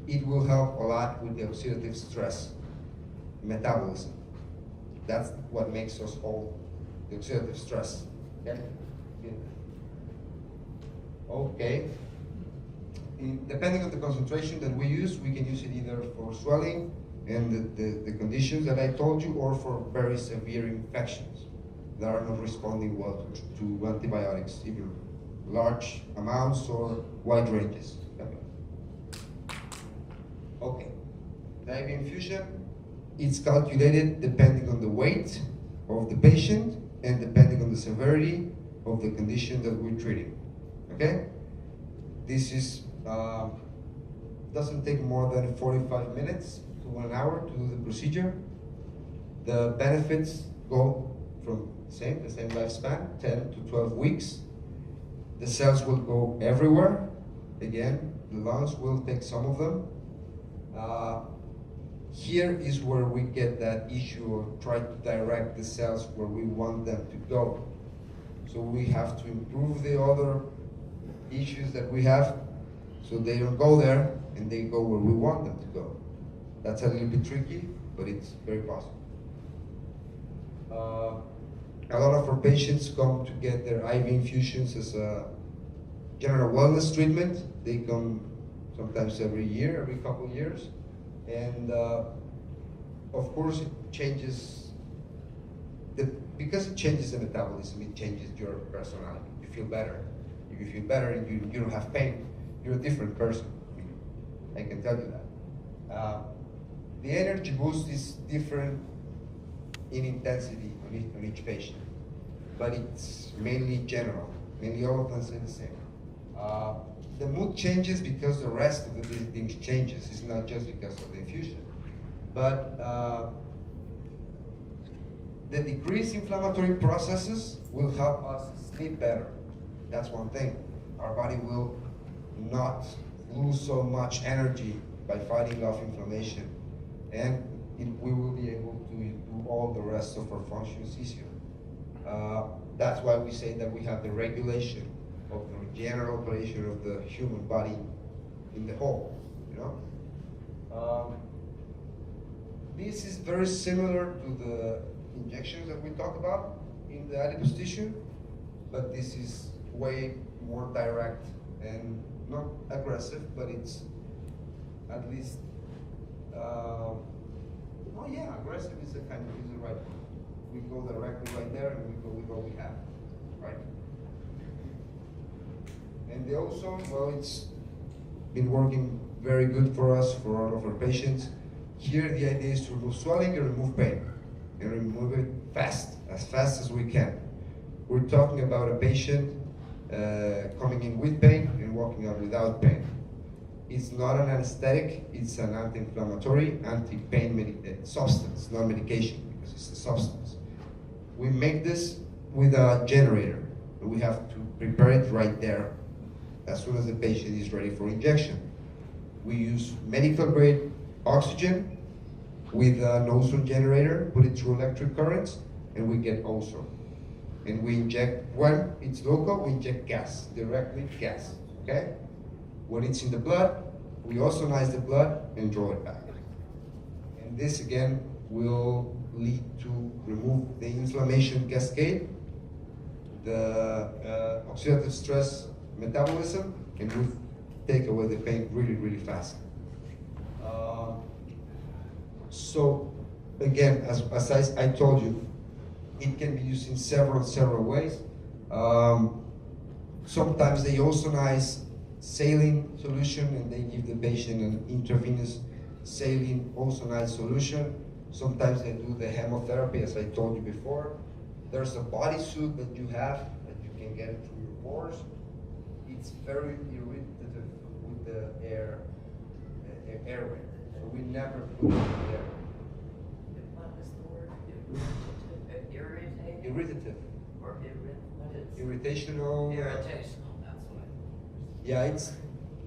Speaker 2: it will help a lot with the oxidative stress metabolism. That's what makes us all the oxidative stress. Okay. Okay. Depending on the concentration that we use, we can use it either for swelling and the conditions that I told you, or for very severe infections that are not responding well to antibiotics, either large amounts or wide ranges. Okay. The IV infusion, it's calculated depending on the weight of the patient and depending on the severity of the condition that we're treating. Okay? This is doesn't take more than 45 minutes to 1 hour to do the procedure. The benefits go from the same lifespan, 10 to 12 weeks. The cells will go everywhere. Again, the lungs will take some of them. Here is where we get that issue of trying to direct the cells where we want them to go. So we have to improve the other issues that we have so they don't go there and they go where we want them to go. That's a little bit tricky, but it's very possible. A lot of our patients come to get their IV infusions as a general wellness treatment. They come sometimes every year, every couple of years. And of course it changes, because it changes the metabolism, it changes your personality. You feel better. If you feel better and you don't have pain, you're a different person. I can tell you that. The energy boost is different in intensity on each patient, but it's mainly general. Mainly all of them say the same. The mood changes because the rest of the things changes. It's not just because of the infusion. But the decreased inflammatory processes will help us sleep better. That's one thing. Our body will not lose so much energy by fighting off inflammation. And we will be able to do all the rest of our functions easier. That's why we say that we have the regulation of the general operation of the human body in the whole, you know? This is very similar to the injections that we talked about in the adipose tissue, but this is way more direct and not aggressive, but it's at least, oh yeah, aggressive is the right word. We go directly right there and we go with what we have, right? And the ozone, well, it's been working very good for us, for all of our patients. Here the idea is to remove swelling and remove pain, and remove it fast as we can. We're talking about a patient coming in with pain and walking out without pain. It's not an anesthetic, it's an anti-inflammatory, anti-pain substance, not medication, because it's a substance. We make this with a generator. We have to prepare it right there as soon as the patient is ready for injection. We use medical grade oxygen with an ozone generator, put it through electric currents, and we get ozone. And we inject, when it's local, we inject gas, directly gas, okay? When it's in the blood, we ozonize the blood and draw it back. And this again will lead to remove the inflammation cascade, the oxidative stress metabolism, and we take away the pain really, really fast. So again, as I told you, it can be used in several ways. Sometimes they ozonize saline solution and they give the patient an intravenous saline ozonized solution. Sometimes they do the hemotherapy, as I told you before. There's a bodysuit that you have that you can get it through your pores. It's very irritative with the airway. So we never put it in the air.
Speaker 3: What is the word? Irritating?
Speaker 2: Irritative.
Speaker 3: Or what is?
Speaker 2: Irritational.
Speaker 3: Irritational, that's what.
Speaker 2: Yeah, it's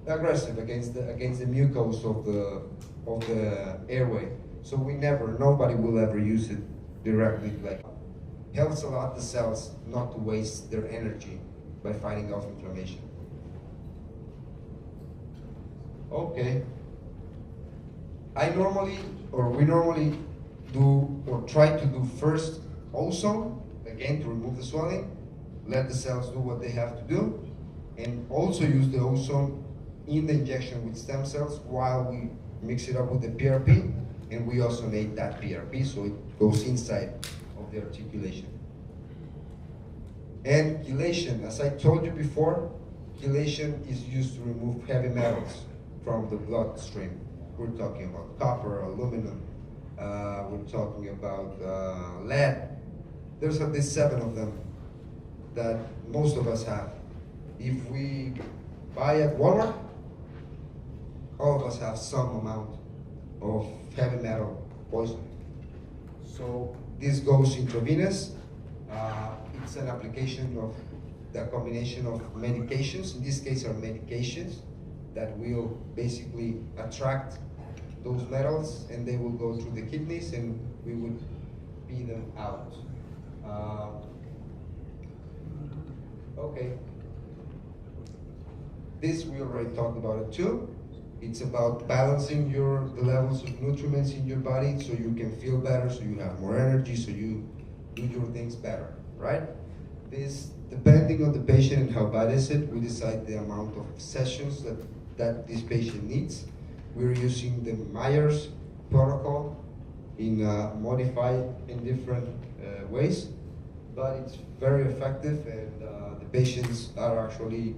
Speaker 2: aggressive against the mucus of the airway. So nobody will ever use it directly. Like, helps a lot the cells not to waste their energy by fighting off inflammation. Okay. We normally do or try to do first ozone, again to remove the swelling, let the cells do what they have to do, and also use the ozone in the injection with stem cells while we mix it up with the PRP, and we ozonate that PRP so it goes inside of the articulation. And chelation, as I told you before, chelation is used to remove heavy metals from the bloodstream. We're talking about copper, aluminum, we're talking about lead. There's at least 7 of them that most of us have. If we buy at Walmart, all of us have some amount of heavy metal poisoning. So this goes intravenous. It's an application of the combination of medications. In this case, are medications that will basically attract those metals, and they will go through the kidneys, and we would pee them out. Okay. This we already talked about it too. It's about balancing the levels of nutrients in your body so you can feel better, so you have more energy, so you do your things better, right? This, depending on the patient and how bad is it, we decide the amount of sessions that this patient needs. We're using the Myers protocol in modified in different ways, but it's very effective, and the patients are actually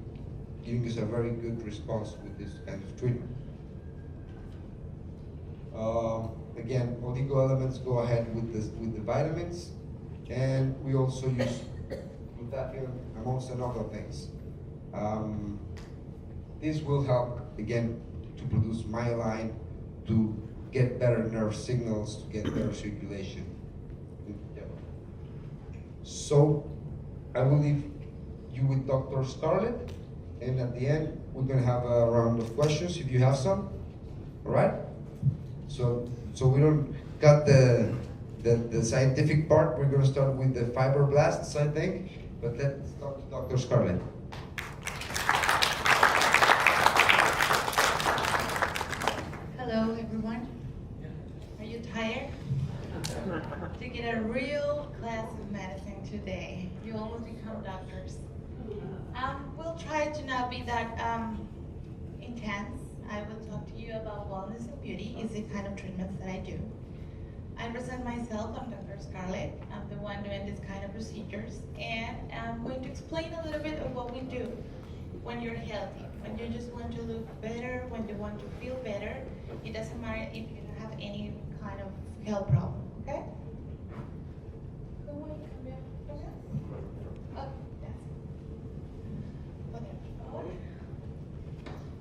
Speaker 2: giving us a very good response with this kind of treatment. Again, oligo elements go ahead with the vitamins, and we also use glutathione amongst other things. This will help, again, to produce myelin, to get better nerve signals, to get better circulation. So I will leave you with Dr. Scarlett, and at the end we're going to have a round of questions if you have some. All right? So we don't cut the scientific part. We're going to start with the fibroblasts, I think. But let's talk to Dr. Scarlett.
Speaker 4: Hello, everyone. Are you tired? To get a real class of medicine today. You almost become doctors. We'll try to not be that intense. I will talk to you about wellness and beauty. Is the kind of treatments that I do. I present myself. I'm Dr. Scarlett. I'm the one doing this kind of procedures, and I'm going to explain a little bit of what we do when you're healthy, when you just want to look better, when you want to feel better. It doesn't matter if you don't have any kind of health problem. Okay?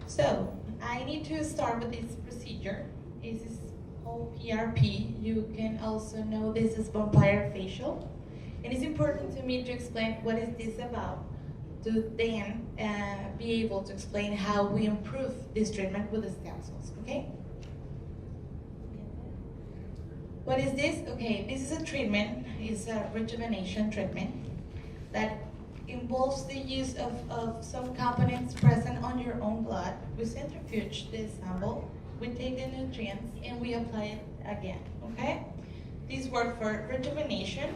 Speaker 4: So, I need to start with this procedure. This is called PRP. You can also know this as vampire facial. And it's important to me to explain what is this about, to then be able to explain how we improve this treatment with the stem cells, okay? What is this? Okay, this is a treatment, it's a rejuvenation treatment that involves the use of some components present on your own blood. We centrifuge this sample, we take the nutrients, and we apply it again, okay? These work for rejuvenation,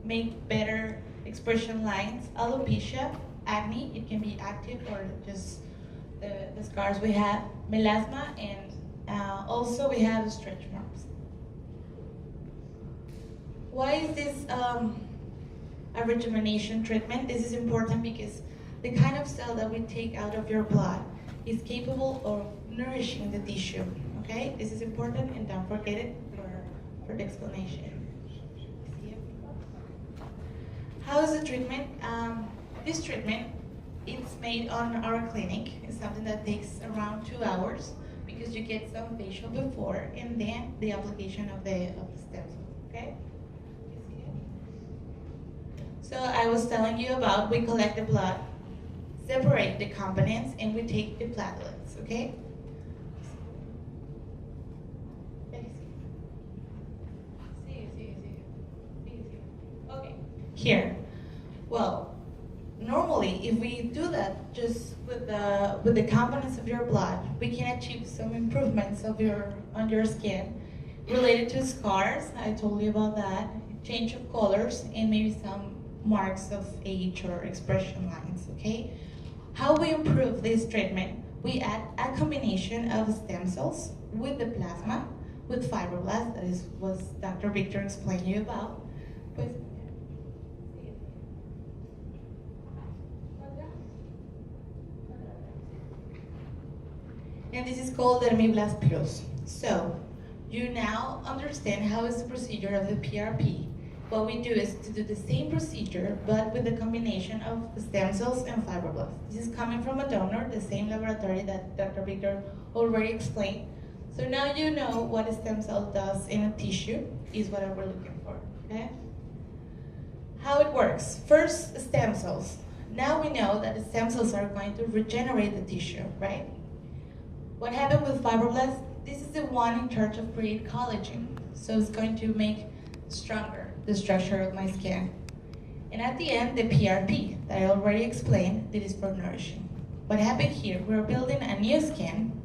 Speaker 4: make better expression lines, alopecia, acne, it can be active or just the scars we have, melasma, and also we have stretch marks. Why is this a rejuvenation treatment? This is important because the kind of cell that we take out of your blood is capable of nourishing the tissue, okay? This is important, and don't forget it for the explanation. How is the treatment? This treatment, it's made on our clinic. It's something that takes around 2 hours because you get some facial before and then the application of the stem cells, okay? So I was telling you about, we collect the blood, separate the components, and we take the platelets, okay? Okay, here. Well, normally, if we do that just with the components of your blood, we can achieve some improvements on your skin, related to scars, I told you about that, change of colors, and maybe some marks of age or expression lines, okay? How we improve this treatment? We add a combination of stem cells with the plasma, with fibroblasts, that is what Dr. Victor explained you about. Pues, and this is called Dermiblast Plus. So, you now understand how is the procedure of the PRP. What we do is to do the same procedure, but with the combination of stem cells and fibroblasts. This is coming from a donor, the same laboratory that Dr. Victor already explained. So now you know what a stem cell does in a tissue, is what we're looking for, okay? How it works. First, stem cells. Now we know that the stem cells are going to regenerate the tissue, right? What happened with fibroblasts? This is the one in charge of creating collagen. So it's going to make stronger the structure of my skin. And at the end, the PRP that I already explained, that is for nourishing. What happened here, we're building a new skin,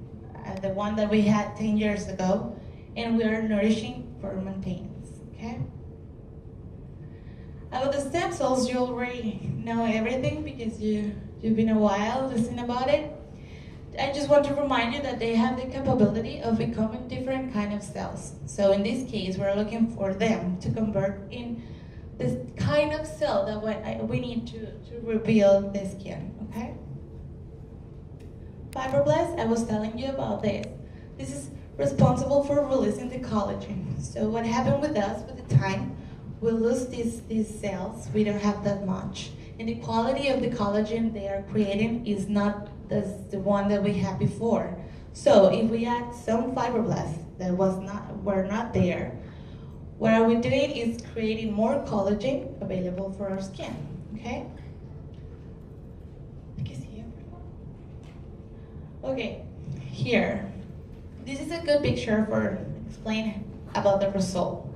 Speaker 4: the one that we had 10 years ago, and we're nourishing for maintenance, okay? About the stem cells, you already know everything because you've been a while listening about it. I just want to remind you that they have the capability of becoming different kind of cells. So in this case, we're looking for them to convert in this kind of cell that we need to rebuild the skin, okay? Fibroblasts, I was telling you about this. This is responsible for releasing the collagen. So what happened with us with the time, we lose these cells, we don't have that much. And the quality of the collagen they are creating is not the one that we had before. So if we add some fibroblasts that were not there, what are we doing is creating more collagen available for our skin, okay? Okay, here. This is a good picture for explaining about the result.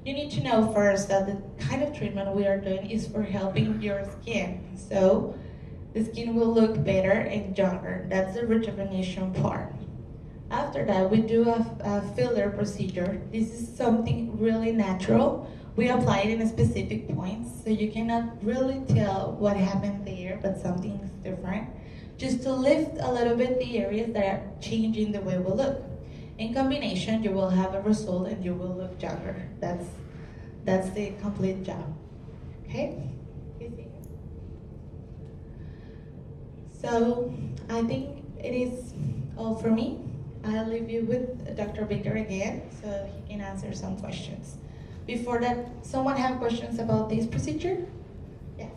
Speaker 4: You need to know first that the kind of treatment we are doing is for helping your skin. So the skin will look better and younger. That's the rejuvenation part. After that, we do a filler procedure. This is something really natural. We apply it in specific points, so you cannot really tell what happened there, but something's different. Just to lift a little bit the areas that are changing the way we look. In combination, you will have a result and you will look younger. That's the complete job, okay? So I think it is all for me. I'll leave you with Dr. Victor again so he can answer some questions. Before that, someone have questions about this procedure? Yes.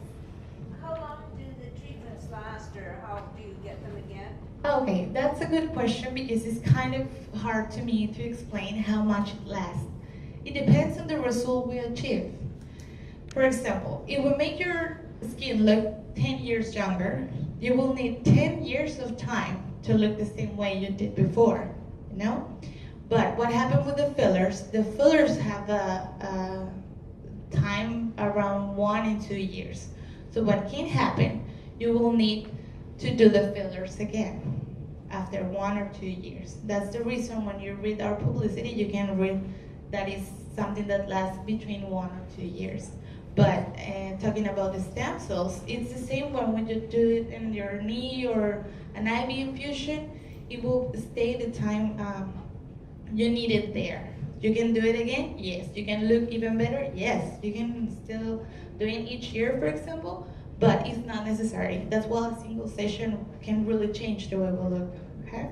Speaker 5: How long do the treatments last, or how do you get them again?
Speaker 4: Okay, that's a good question because it's kind of hard to me to explain how much it lasts. It depends on the result we achieve. For example, if we make your skin look 10 years younger, you will need 10 years of time to look the same way you did before, you know? But what happened with the fillers have a time around 1 and 2 years. So what can happen, you will need to do the fillers again after 1 or 2 years. That's the reason when you read our publicity, you can read that is something that lasts between 1 or 2 years. But talking about the stem cells, it's the same when you do it in your knee or an IV infusion, it will stay the time you need it there. You can do it again? Yes. You can look even better? Yes. You can still do it each year, for example, but it's not necessary. That's why a single session can really change the way we look, okay?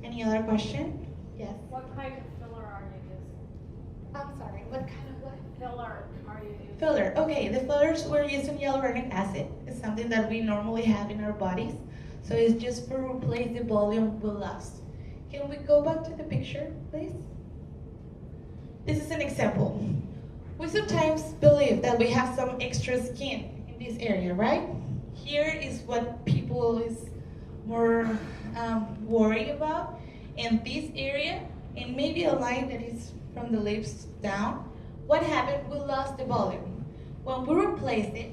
Speaker 4: Any other question? Yes.
Speaker 6: What kind of filler are you using?
Speaker 4: I'm sorry, what kind of what?
Speaker 6: Filler are you using?
Speaker 4: Filler, okay, the fillers we're using hyaluronic acid. It's something that we normally have in our bodies. So it's just for replace the volume we lost. Can we go back to the picture, please? This is an example. We sometimes believe that we have some extra skin in this area, right? Here is what people is more worried about. In this area, and maybe a line that is from the lips down, what happened? We lost the volume. When we replace it,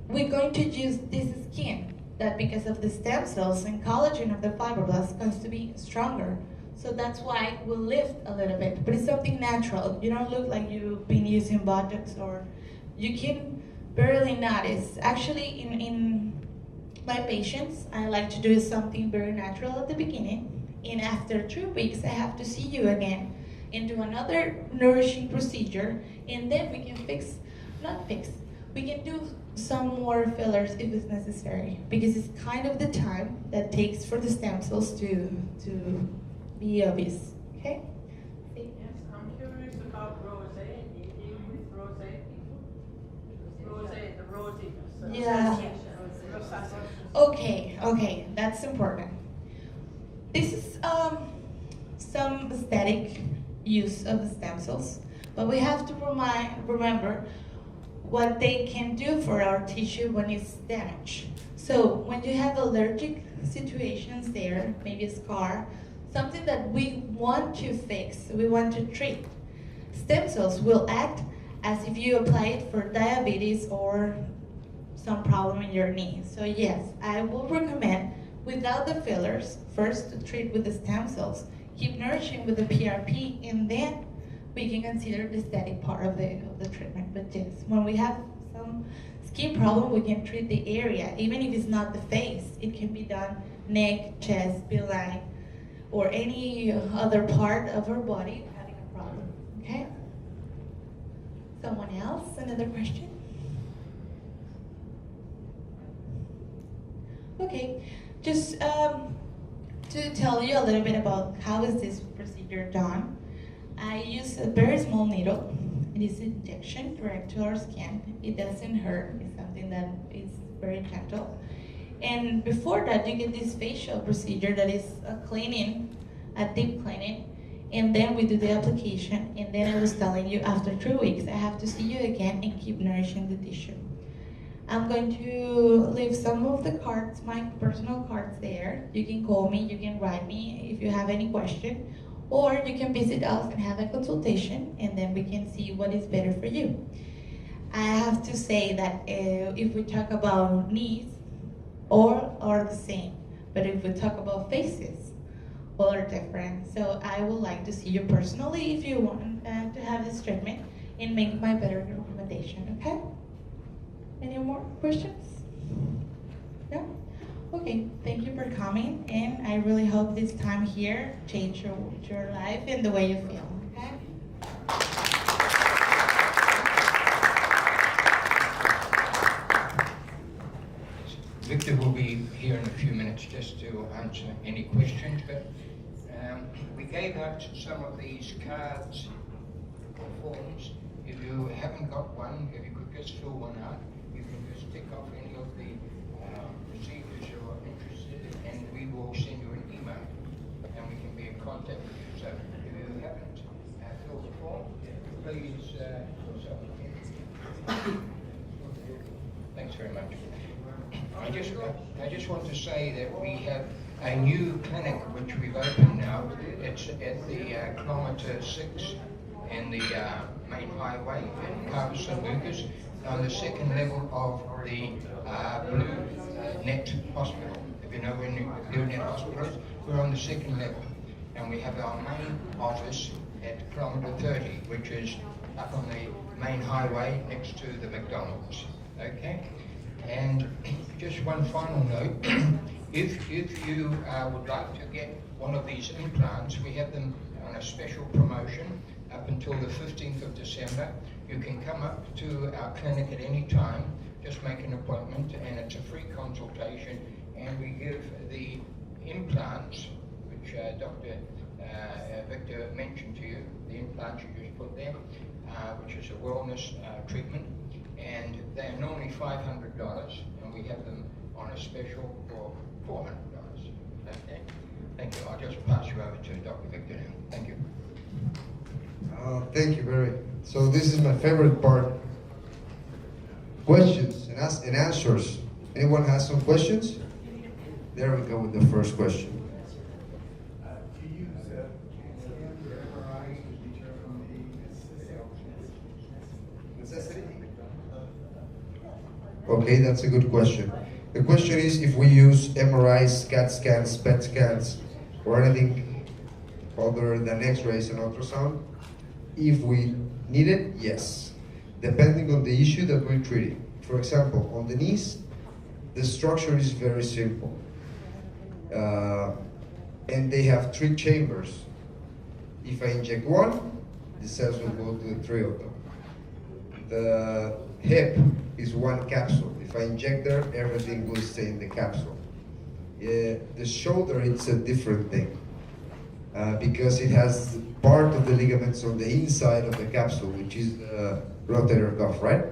Speaker 4: we're going to use this skin that because of the stem cells and collagen of the fibroblasts going to be stronger. So that's why we lift a little bit, but it's something natural. You don't look like you've been using Botox, or you can barely notice. Actually, in my patients, I like to do something very natural at the beginning, and after 3 weeks, I have to see you again and do another nourishing procedure, and then we can we can do some more fillers if it's necessary, because it's kind of the time that takes for the stem cells to be obvious, okay?
Speaker 7: Yes, I'm curious about rosé. Do you deal with rosé people? Rosé, the rosiness.
Speaker 4: Yeah.
Speaker 7: Rosacea.
Speaker 4: Okay, that's important. This is some aesthetic use of the stem cells, but we have to remember what they can do for our tissue when it's damaged. So when you have allergic situations there, maybe a scar, something that we want to fix, we want to treat, stem cells will act as if you apply it for diabetes or some problem in your knee. So yes, I will recommend, without the fillers, first to treat with the stem cells, keep nourishing with the PRP, and then we can consider the aesthetic part of the treatment. But yes, when we have some skin problem, we can treat the area, even if it's not the face. It can be done neck, chest, beeline, or any other part of our body having a problem, okay? Someone else, another question? Okay, just to tell you a little bit about how is this procedure done. I use a very small needle. It is an injection direct to our skin. It doesn't hurt. It's something that is very gentle. And before that, you get this facial procedure that is a cleaning, a deep cleaning, and then we do the application. And then I was telling you, after 3 weeks, I have to see you again and keep nourishing the tissue. I'm going to leave some of the cards, my personal cards there. You can call me, you can write me if you have any question, or you can visit us and have a consultation, and then we can see what is better for you. I have to say that if we talk about knees, all are the same, but if we talk about faces, all are different. So I would like to see you personally if you want to have this treatment and make my better recommendation, okay? Any more questions? No? Okay, thank you for coming, and I really hope this time here changed your life and the way you feel, okay?
Speaker 1: Victor will be here in a few minutes just to answer any questions, but we gave out some of these cards or forms. If you haven't got one, if you could just fill one out, you can just tick off any of the procedures you are interested in, and we will send you an email, and we can be in contact with you. So if you haven't filled the form, please fill something in. Thanks very much. I just want to say that we have a new clinic which we've opened now. It's at the kilometre 6 in the main highway in Carverson, Lucas, on the second level of the Blue Net Hospital. If you know where Blue Net Hospital is, we're on the second level. And we have our main office at kilometre 30, which is up on the main highway next to the McDonald's. Okay? And just one final note, if you would like to get one of these implants, we have them on a special promotion up until the 15th of December. You can come up to our clinic at any time, just make an appointment, and it's a free consultation, and we give the implants, which Dr. Victor mentioned to you, the implants you just put there, which is a wellness treatment, and they're normally $500, and we have them on a special for $400. Okay? Thank you. I'll just pass you over to Dr. Victor now. Thank you.
Speaker 2: Thank you very. So this is my favorite part. Questions and answers. Anyone has some questions? There we go with the first question.
Speaker 8: Do you use MRI to determine the necessity?
Speaker 2: Okay, that's a good question. The question is if we use MRIs, CAT scans, PET scans, or anything other than X-rays and ultrasound. If we need it, yes, depending on the issue that we're treating. For example, on the knees, the structure is very simple. And they have 3 chambers. If I inject one, the cells will go to the 3 of them. The hip is 1 capsule. If I inject there, everything will stay in the capsule. The shoulder, it's a different thing because it has part of the ligaments on the inside of the capsule, which is the rotator cuff, right?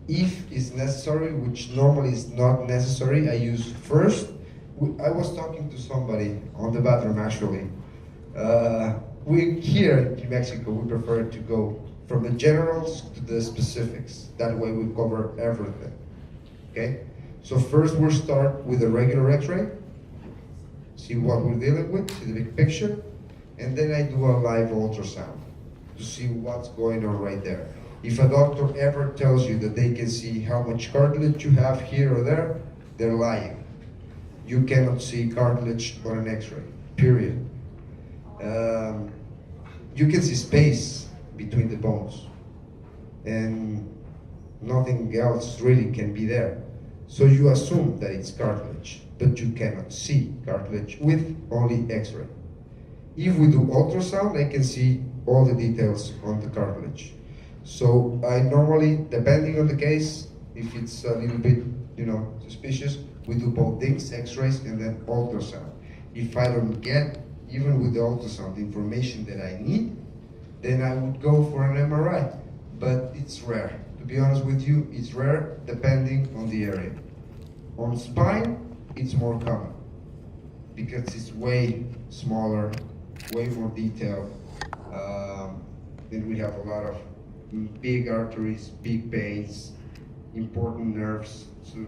Speaker 2: If it's necessary, which normally is not necessary, I use first. I was talking to somebody on the bathroom actually. We here in Mexico, we prefer to go from the generals to the specifics. That way we cover everything, okay? So first we'll start with a regular X-ray, see what we're dealing with, see the big picture, and then I do a live ultrasound to see what's going on right there. If a doctor ever tells you that they can see how much cartilage you have here or there, they're lying. You cannot see cartilage on an X-ray, period. You can see space between the bones, and nothing else really can be there. So you assume that it's cartilage, but you cannot see cartilage with only X-ray. If we do ultrasound, I can see all the details on the cartilage. So I normally, depending on the case, if it's a little bit, suspicious, we do both things, X-rays and then ultrasound. If I don't get, even with the ultrasound, the information that I need, then I would go for an MRI. But it's rare. To be honest with you, it's rare depending on the area. On spine, it's more common because it's way smaller, way more detailed. Then we have a lot of big arteries, big veins, important nerves. So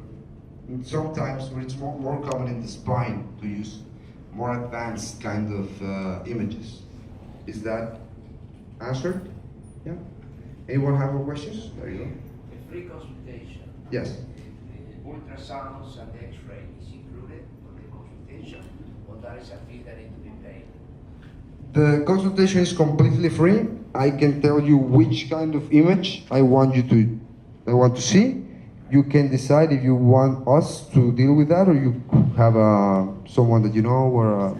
Speaker 2: sometimes it's more common in the spine to use more advanced kind of images. Is that answered? Yeah? Anyone have more questions? There you go.
Speaker 3: A free consultation.
Speaker 2: Yes.
Speaker 3: The ultrasounds and the X-ray is included on the consultation, or that is a fee that needs to be paid?
Speaker 2: The consultation is completely free. I can tell you which kind of image I want to see. You can decide if you want us to deal with that, or you have someone that you know or a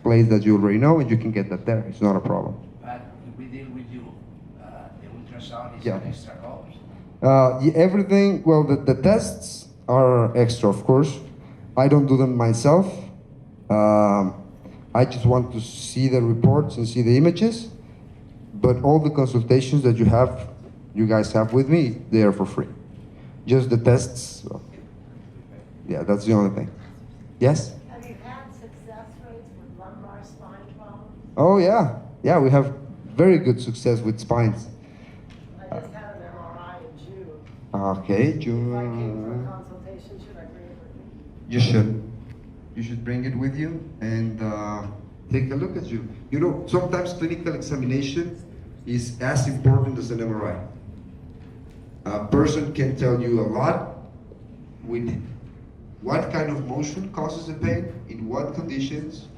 Speaker 2: place that you already know, and you can get that there. It's not a problem.
Speaker 3: But if we deal with you, the ultrasound is
Speaker 2: Yeah.
Speaker 3: an extra cost.
Speaker 2: Everything, well, the tests are extra, of course. I don't do them myself. I just want to see the reports and see the images. But all the consultations that you guys have with me, they are for free. Just the tests, well, yeah, that's the only thing. Yes?
Speaker 9: Have you had success rates with lumbar spine problems?
Speaker 2: Oh yeah, we have very good success with spines.
Speaker 9: I just had an MRI in June.
Speaker 2: Okay,
Speaker 9: If I came for a
Speaker 2: June.
Speaker 9: consultation, should I bring it with me?
Speaker 2: You should. You should bring it with you and take a look at you. You know, sometimes clinical examination is as important as an MRI. A person can tell you a lot with what kind of motion causes the pain, in what conditions,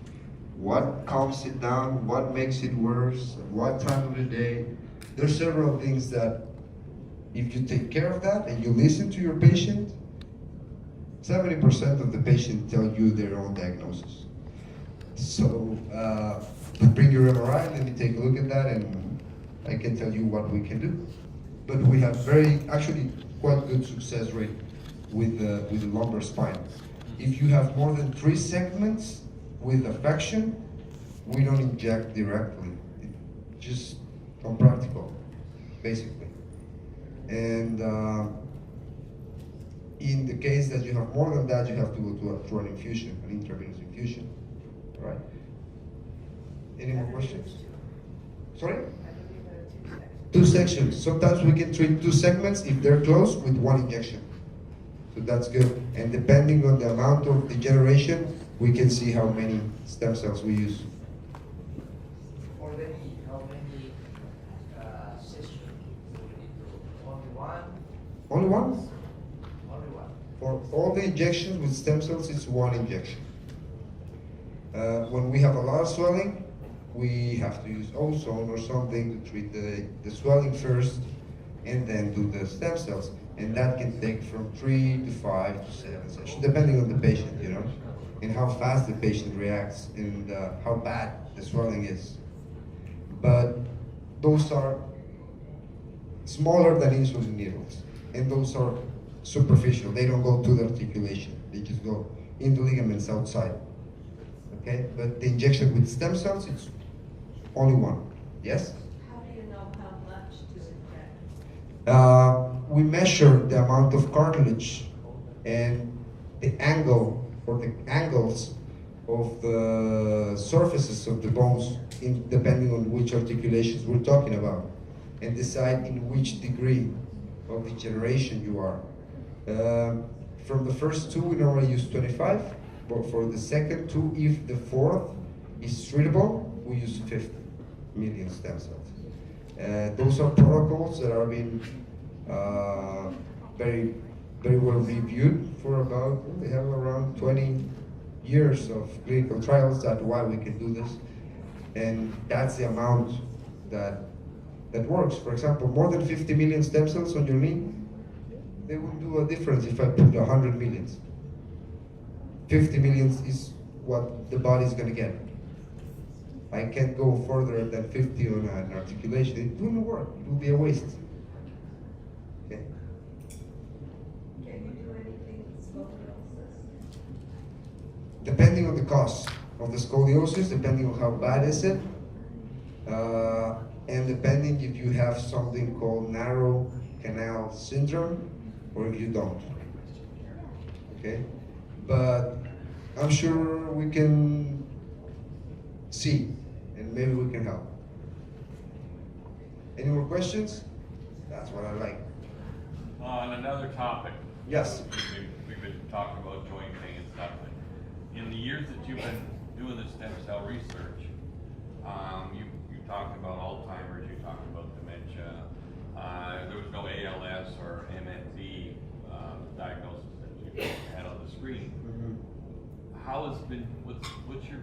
Speaker 2: what calms it down, what makes it worse, what time of the day. There's several things that if you take care of that and you listen to your patient, 70% of the patient tell you their own diagnosis. So bring your MRI, let me take a look at that, and I can tell you what we can do. But we have actually quite good success rate with the lumbar spine. If you have more than 3 segments with affection, we don't inject directly. It's just unpractical, basically. And in the case that you have more than that, you have to go to an infusion, an intravenous infusion, all right? Any more questions? Sorry? 2 sections. Sometimes we can treat 2 segments if they're close with 1 injection. So that's good. And depending on the amount of degeneration, we can see how many stem cells we use.
Speaker 3: How many sessions do we need to? Only one?
Speaker 2: Only 1?
Speaker 3: Only one.
Speaker 2: For all the injections with stem cells, it's 1 injection. When we have a lot of swelling, we have to use ozone or something to treat the swelling first and then do the stem cells. And that can take from 3 to 5 to 7 sessions, depending on the patient, you know, and how fast the patient reacts and how bad the swelling is. But those are smaller than insulin needles, and those are superficial. They don't go to the articulation. They just go in the ligaments outside. Okay, but the injection with stem cells, it's only one. Yes?
Speaker 9: How do you know how much to inject?
Speaker 2: We measure the amount of cartilage and the angle or the angles of the surfaces of the bones, depending on which articulations we're talking about, and decide in which degree of degeneration you are. From the first two, we normally use 25, but for the second two, if the fourth is treatable, we use 50 million stem cells. Those are protocols that are being very, very well reviewed for about, they have around 20 years of clinical trials. That's why we can do this. And that's the amount that works. For example, more than 50 million stem cells on your knee, they would do a difference if I put 100 millions. 50 millions is what the body's gonna get. I can't go further than 50 on an articulation. It wouldn't work. It would be a waste. Okay.
Speaker 9: Can you do anything with scoliosis?
Speaker 2: Depending on the cause of the scoliosis, depending on how bad is it, and depending if you have something called narrow canal syndrome or if you don't. Okay? But I'm sure we can see and maybe we can help. Any more questions? That's what I like.
Speaker 10: On another topic.
Speaker 2: Yes.
Speaker 10: We've been talking about joint pain and stuff. In the years that you've been doing the stem cell research, you talked about Alzheimer's, you talked about dementia. There was no ALS or MND diagnosis that you had on the screen. How has been, what's your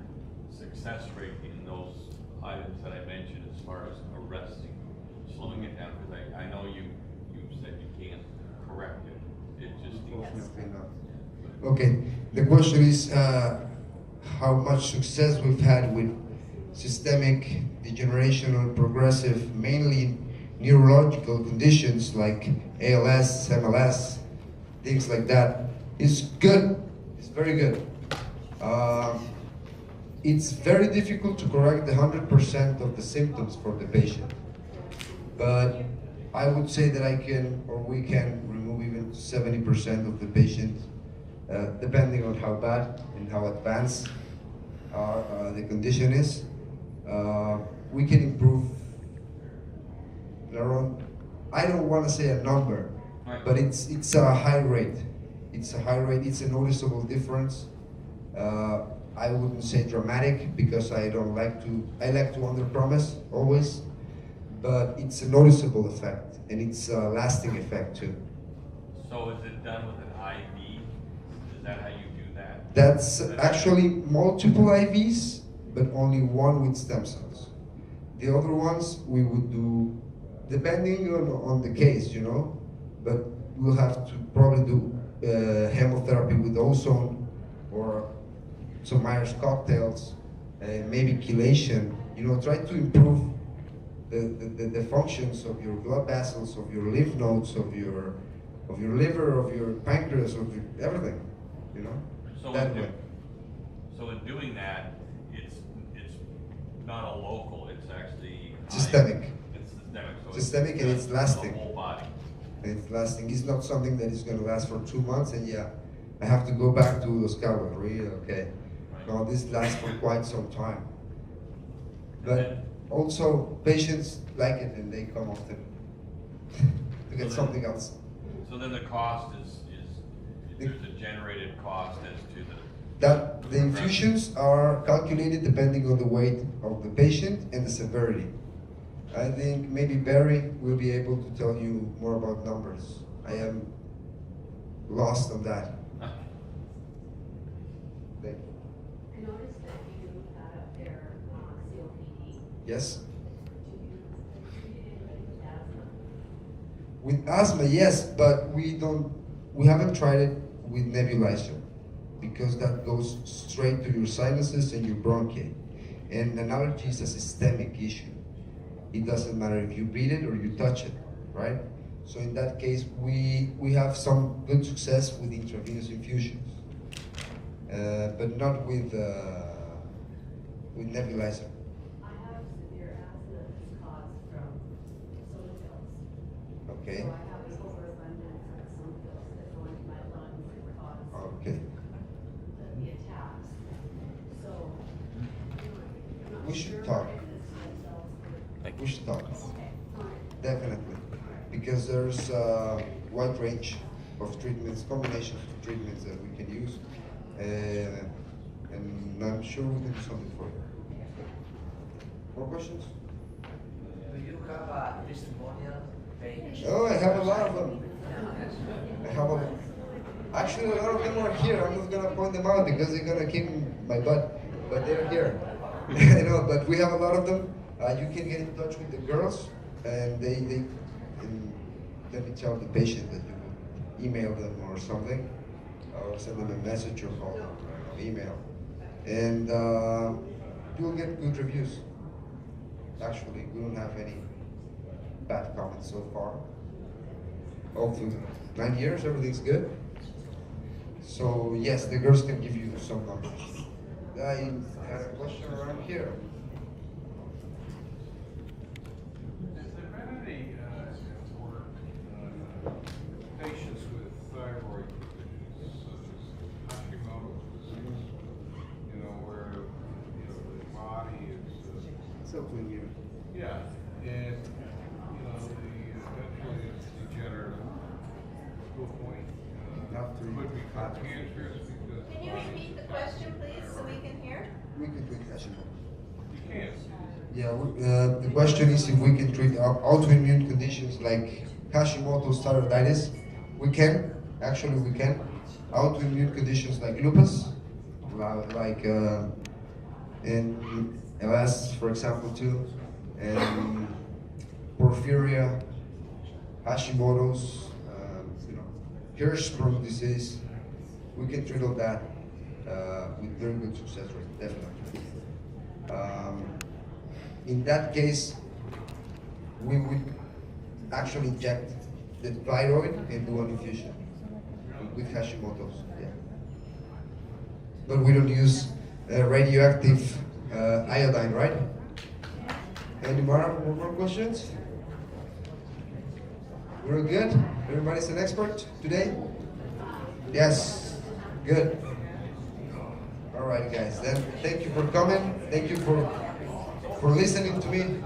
Speaker 10: success rate in those items that I mentioned as far as arresting, slowing it down? Because I know you said you can't correct it. It just needs to.
Speaker 2: Okay, the question is how much success we've had with systemic degeneration or progressive, mainly neurological conditions like ALS, MLS, things like that. It's good, it's very good. It's very difficult to correct 100% of the symptoms for the patient. But I would say that I can, or we can, remove even 70% of the patient, depending on how bad and how advanced the condition is. We can improve around, I don't want to say a number, but it's a high rate. It's a high rate, it's a noticeable difference. I wouldn't say dramatic because I like to underpromise always, but it's a noticeable effect and it's a lasting effect too.
Speaker 10: So is it done with an IV? Is that how you do that?
Speaker 2: That's actually multiple IVs, but only one with stem cells. The other ones we would do, depending on the case, you know, but we'll have to probably do chemotherapy with ozone or some Myers cocktails, maybe chelation, you know, try to improve the functions of your blood vessels, of your lymph nodes, of your liver, of your pancreas, of everything, you know.
Speaker 10: So in doing that, it's not a local, it's actually
Speaker 2: systemic.
Speaker 10: It's systemic. So
Speaker 2: Systemic and it's lasting.
Speaker 10: The whole body.
Speaker 2: And it's lasting. It's not something that is going to last for 2 months and yeah, I have to go back to Los Cabos, really, okay.
Speaker 10: Right.
Speaker 2: No, this lasts for quite some time. But also, patients like it and they come often to get something else.
Speaker 10: So then the cost is there's a generated cost as to
Speaker 2: the infusions are calculated depending on the weight of the patient and the severity. I think maybe Barry will be able to tell you more about numbers. I am lost on that. Thank you.
Speaker 9: I noticed that you
Speaker 2: Yes? With asthma, yes, but we haven't tried it with nebulizer because that goes straight to your sinuses and your bronchi. And an allergy is a systemic issue. It doesn't matter if you breathe it or you touch it, right? So in that case, we have some good success with intravenous infusions, but not with nebulizer.
Speaker 9: I have severe asthma that's caused from soda pills.
Speaker 2: Okay.
Speaker 9: So I have an overabundance of soda pills that go into my lungs and cause
Speaker 2: Okay.
Speaker 9: the attacks. So I'm not
Speaker 2: We should
Speaker 9: sure
Speaker 2: talk.
Speaker 9: if the stem cells were-
Speaker 2: We should talk.
Speaker 9: Okay, fine.
Speaker 2: Definitely, because there's a wide range of treatments, combinations of treatments that we can use, and I'm sure we can do something for you. More questions?
Speaker 3: Do you have a testimonial page?
Speaker 2: Oh, I have a lot of them. I have actually a lot of them are here. I'm not gonna point them out because they're gonna kick my butt, but they're here. You know, but we have a lot of them. You can get in touch with the girls, and and let me tell the patient that you will email them or something, or send them a message or call them or email, and you'll get good reviews. Actually, we don't have any bad comments so far. All through 9 years, everything's good. So yes, the girls can give you some numbers. I had a question around here.
Speaker 8: Has there been any work on patients with thyroid conditions, such as Hashimoto's disease? You know, where the body is.
Speaker 2: Something new.
Speaker 8: Yeah, and eventually it's degenerative to a point.
Speaker 2: After you
Speaker 8: Could become
Speaker 2: have it.
Speaker 8: cancerous because.
Speaker 5: Can you repeat the question, please, so we can hear?
Speaker 2: We can treat Hashimoto's.
Speaker 8: You can't.
Speaker 2: Yeah, the question is if we can treat autoimmune conditions like Hashimoto's thyroiditis. We can, actually we can. Autoimmune conditions like lupus, like and MS, for example, too, and porphyria, Hashimoto's, Hirschsprung disease. We can treat all that with very good success rate, definitely. In that case, we would actually inject the thyroid and do an infusion with Hashimoto's. Yeah. But we don't use radioactive iodine, right? Any more questions? We're good? Everybody's an expert today? Yes. Good. All right, guys. Then thank you for coming. Thank you for listening to me.